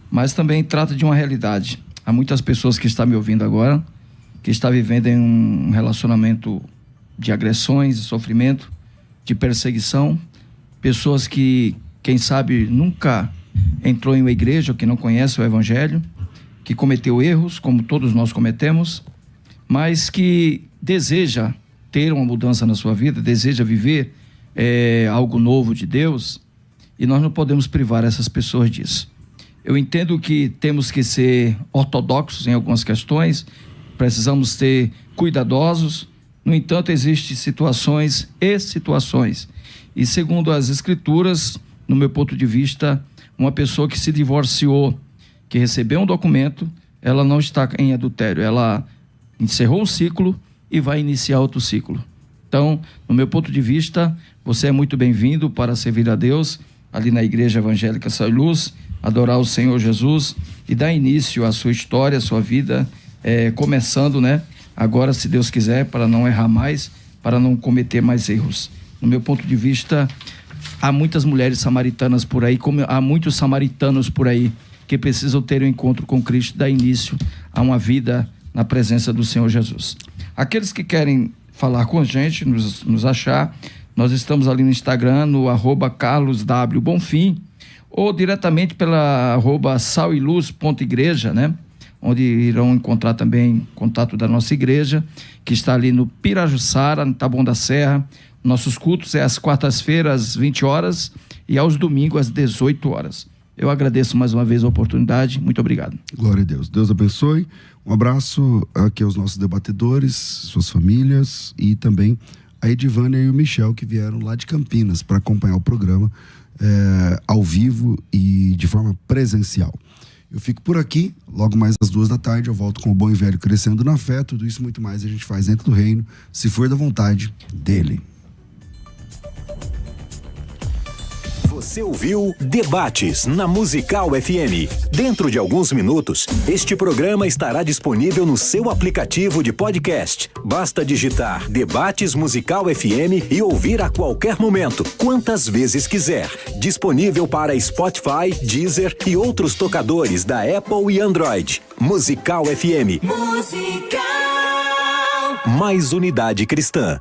mas também trata de uma realidade. Há muitas pessoas que estão me ouvindo agora, que estão vivendo em um relacionamento de agressões, de sofrimento, de perseguição, pessoas que, quem sabe, nunca entrou em uma igreja, ou que não conhece o Evangelho, que cometeu erros, como todos nós cometemos, mas que deseja ter uma mudança na sua vida, deseja viver algo novo de Deus, e nós não podemos privar essas pessoas disso. Eu entendo que temos que ser ortodoxos em algumas questões, precisamos ser cuidadosos, no entanto, existem situações e situações. E segundo as Escrituras, no meu ponto de vista, uma pessoa que se divorciou, que recebeu um documento, ela não está em adultério, ela encerrou um ciclo e vai iniciar outro ciclo. Então, no meu ponto de vista, você é muito bem-vindo para servir a Deus, ali na Igreja Evangélica Sal e Luz, adorar o Senhor Jesus e dar início à sua história, à sua vida, começando, agora, se Deus quiser, para não errar mais, para não cometer mais erros. No meu ponto de vista, há muitas mulheres samaritanas por aí, como há muitos samaritanos por aí, que precisam ter um encontro com Cristo, dar início a uma vida na presença do Senhor Jesus. Aqueles que querem falar com a gente, nos achar, nós estamos ali no Instagram, no @carloswbonfim, ou diretamente pela @saliluz.igreja, onde irão encontrar também contato da nossa igreja, que está ali no Pirajussara, no Taboão da Serra. Nossos cultos às quartas-feiras, às 20 horas, e aos domingos, às 18 horas. Eu agradeço mais uma vez a oportunidade. Muito obrigado. Glória a Deus. Deus abençoe. Um abraço aqui aos nossos debatedores, suas famílias, e também a Edivânia e o Michel, que vieram lá de Campinas para acompanhar o programa ao vivo e de forma presencial. Eu fico por aqui, logo mais às 14h eu volto com o Bom e Velho Crescendo na Fé. Tudo isso e muito mais a gente faz dentro do reino, se for da vontade dele. Você ouviu Debates na Musical FM. Dentro de alguns minutos, este programa estará disponível no seu aplicativo de podcast. Basta digitar Debates Musical FM e ouvir a qualquer momento, quantas vezes quiser. Disponível para Spotify, Deezer e outros tocadores da Apple e Android. Musical FM. Musical. Mais unidade cristã.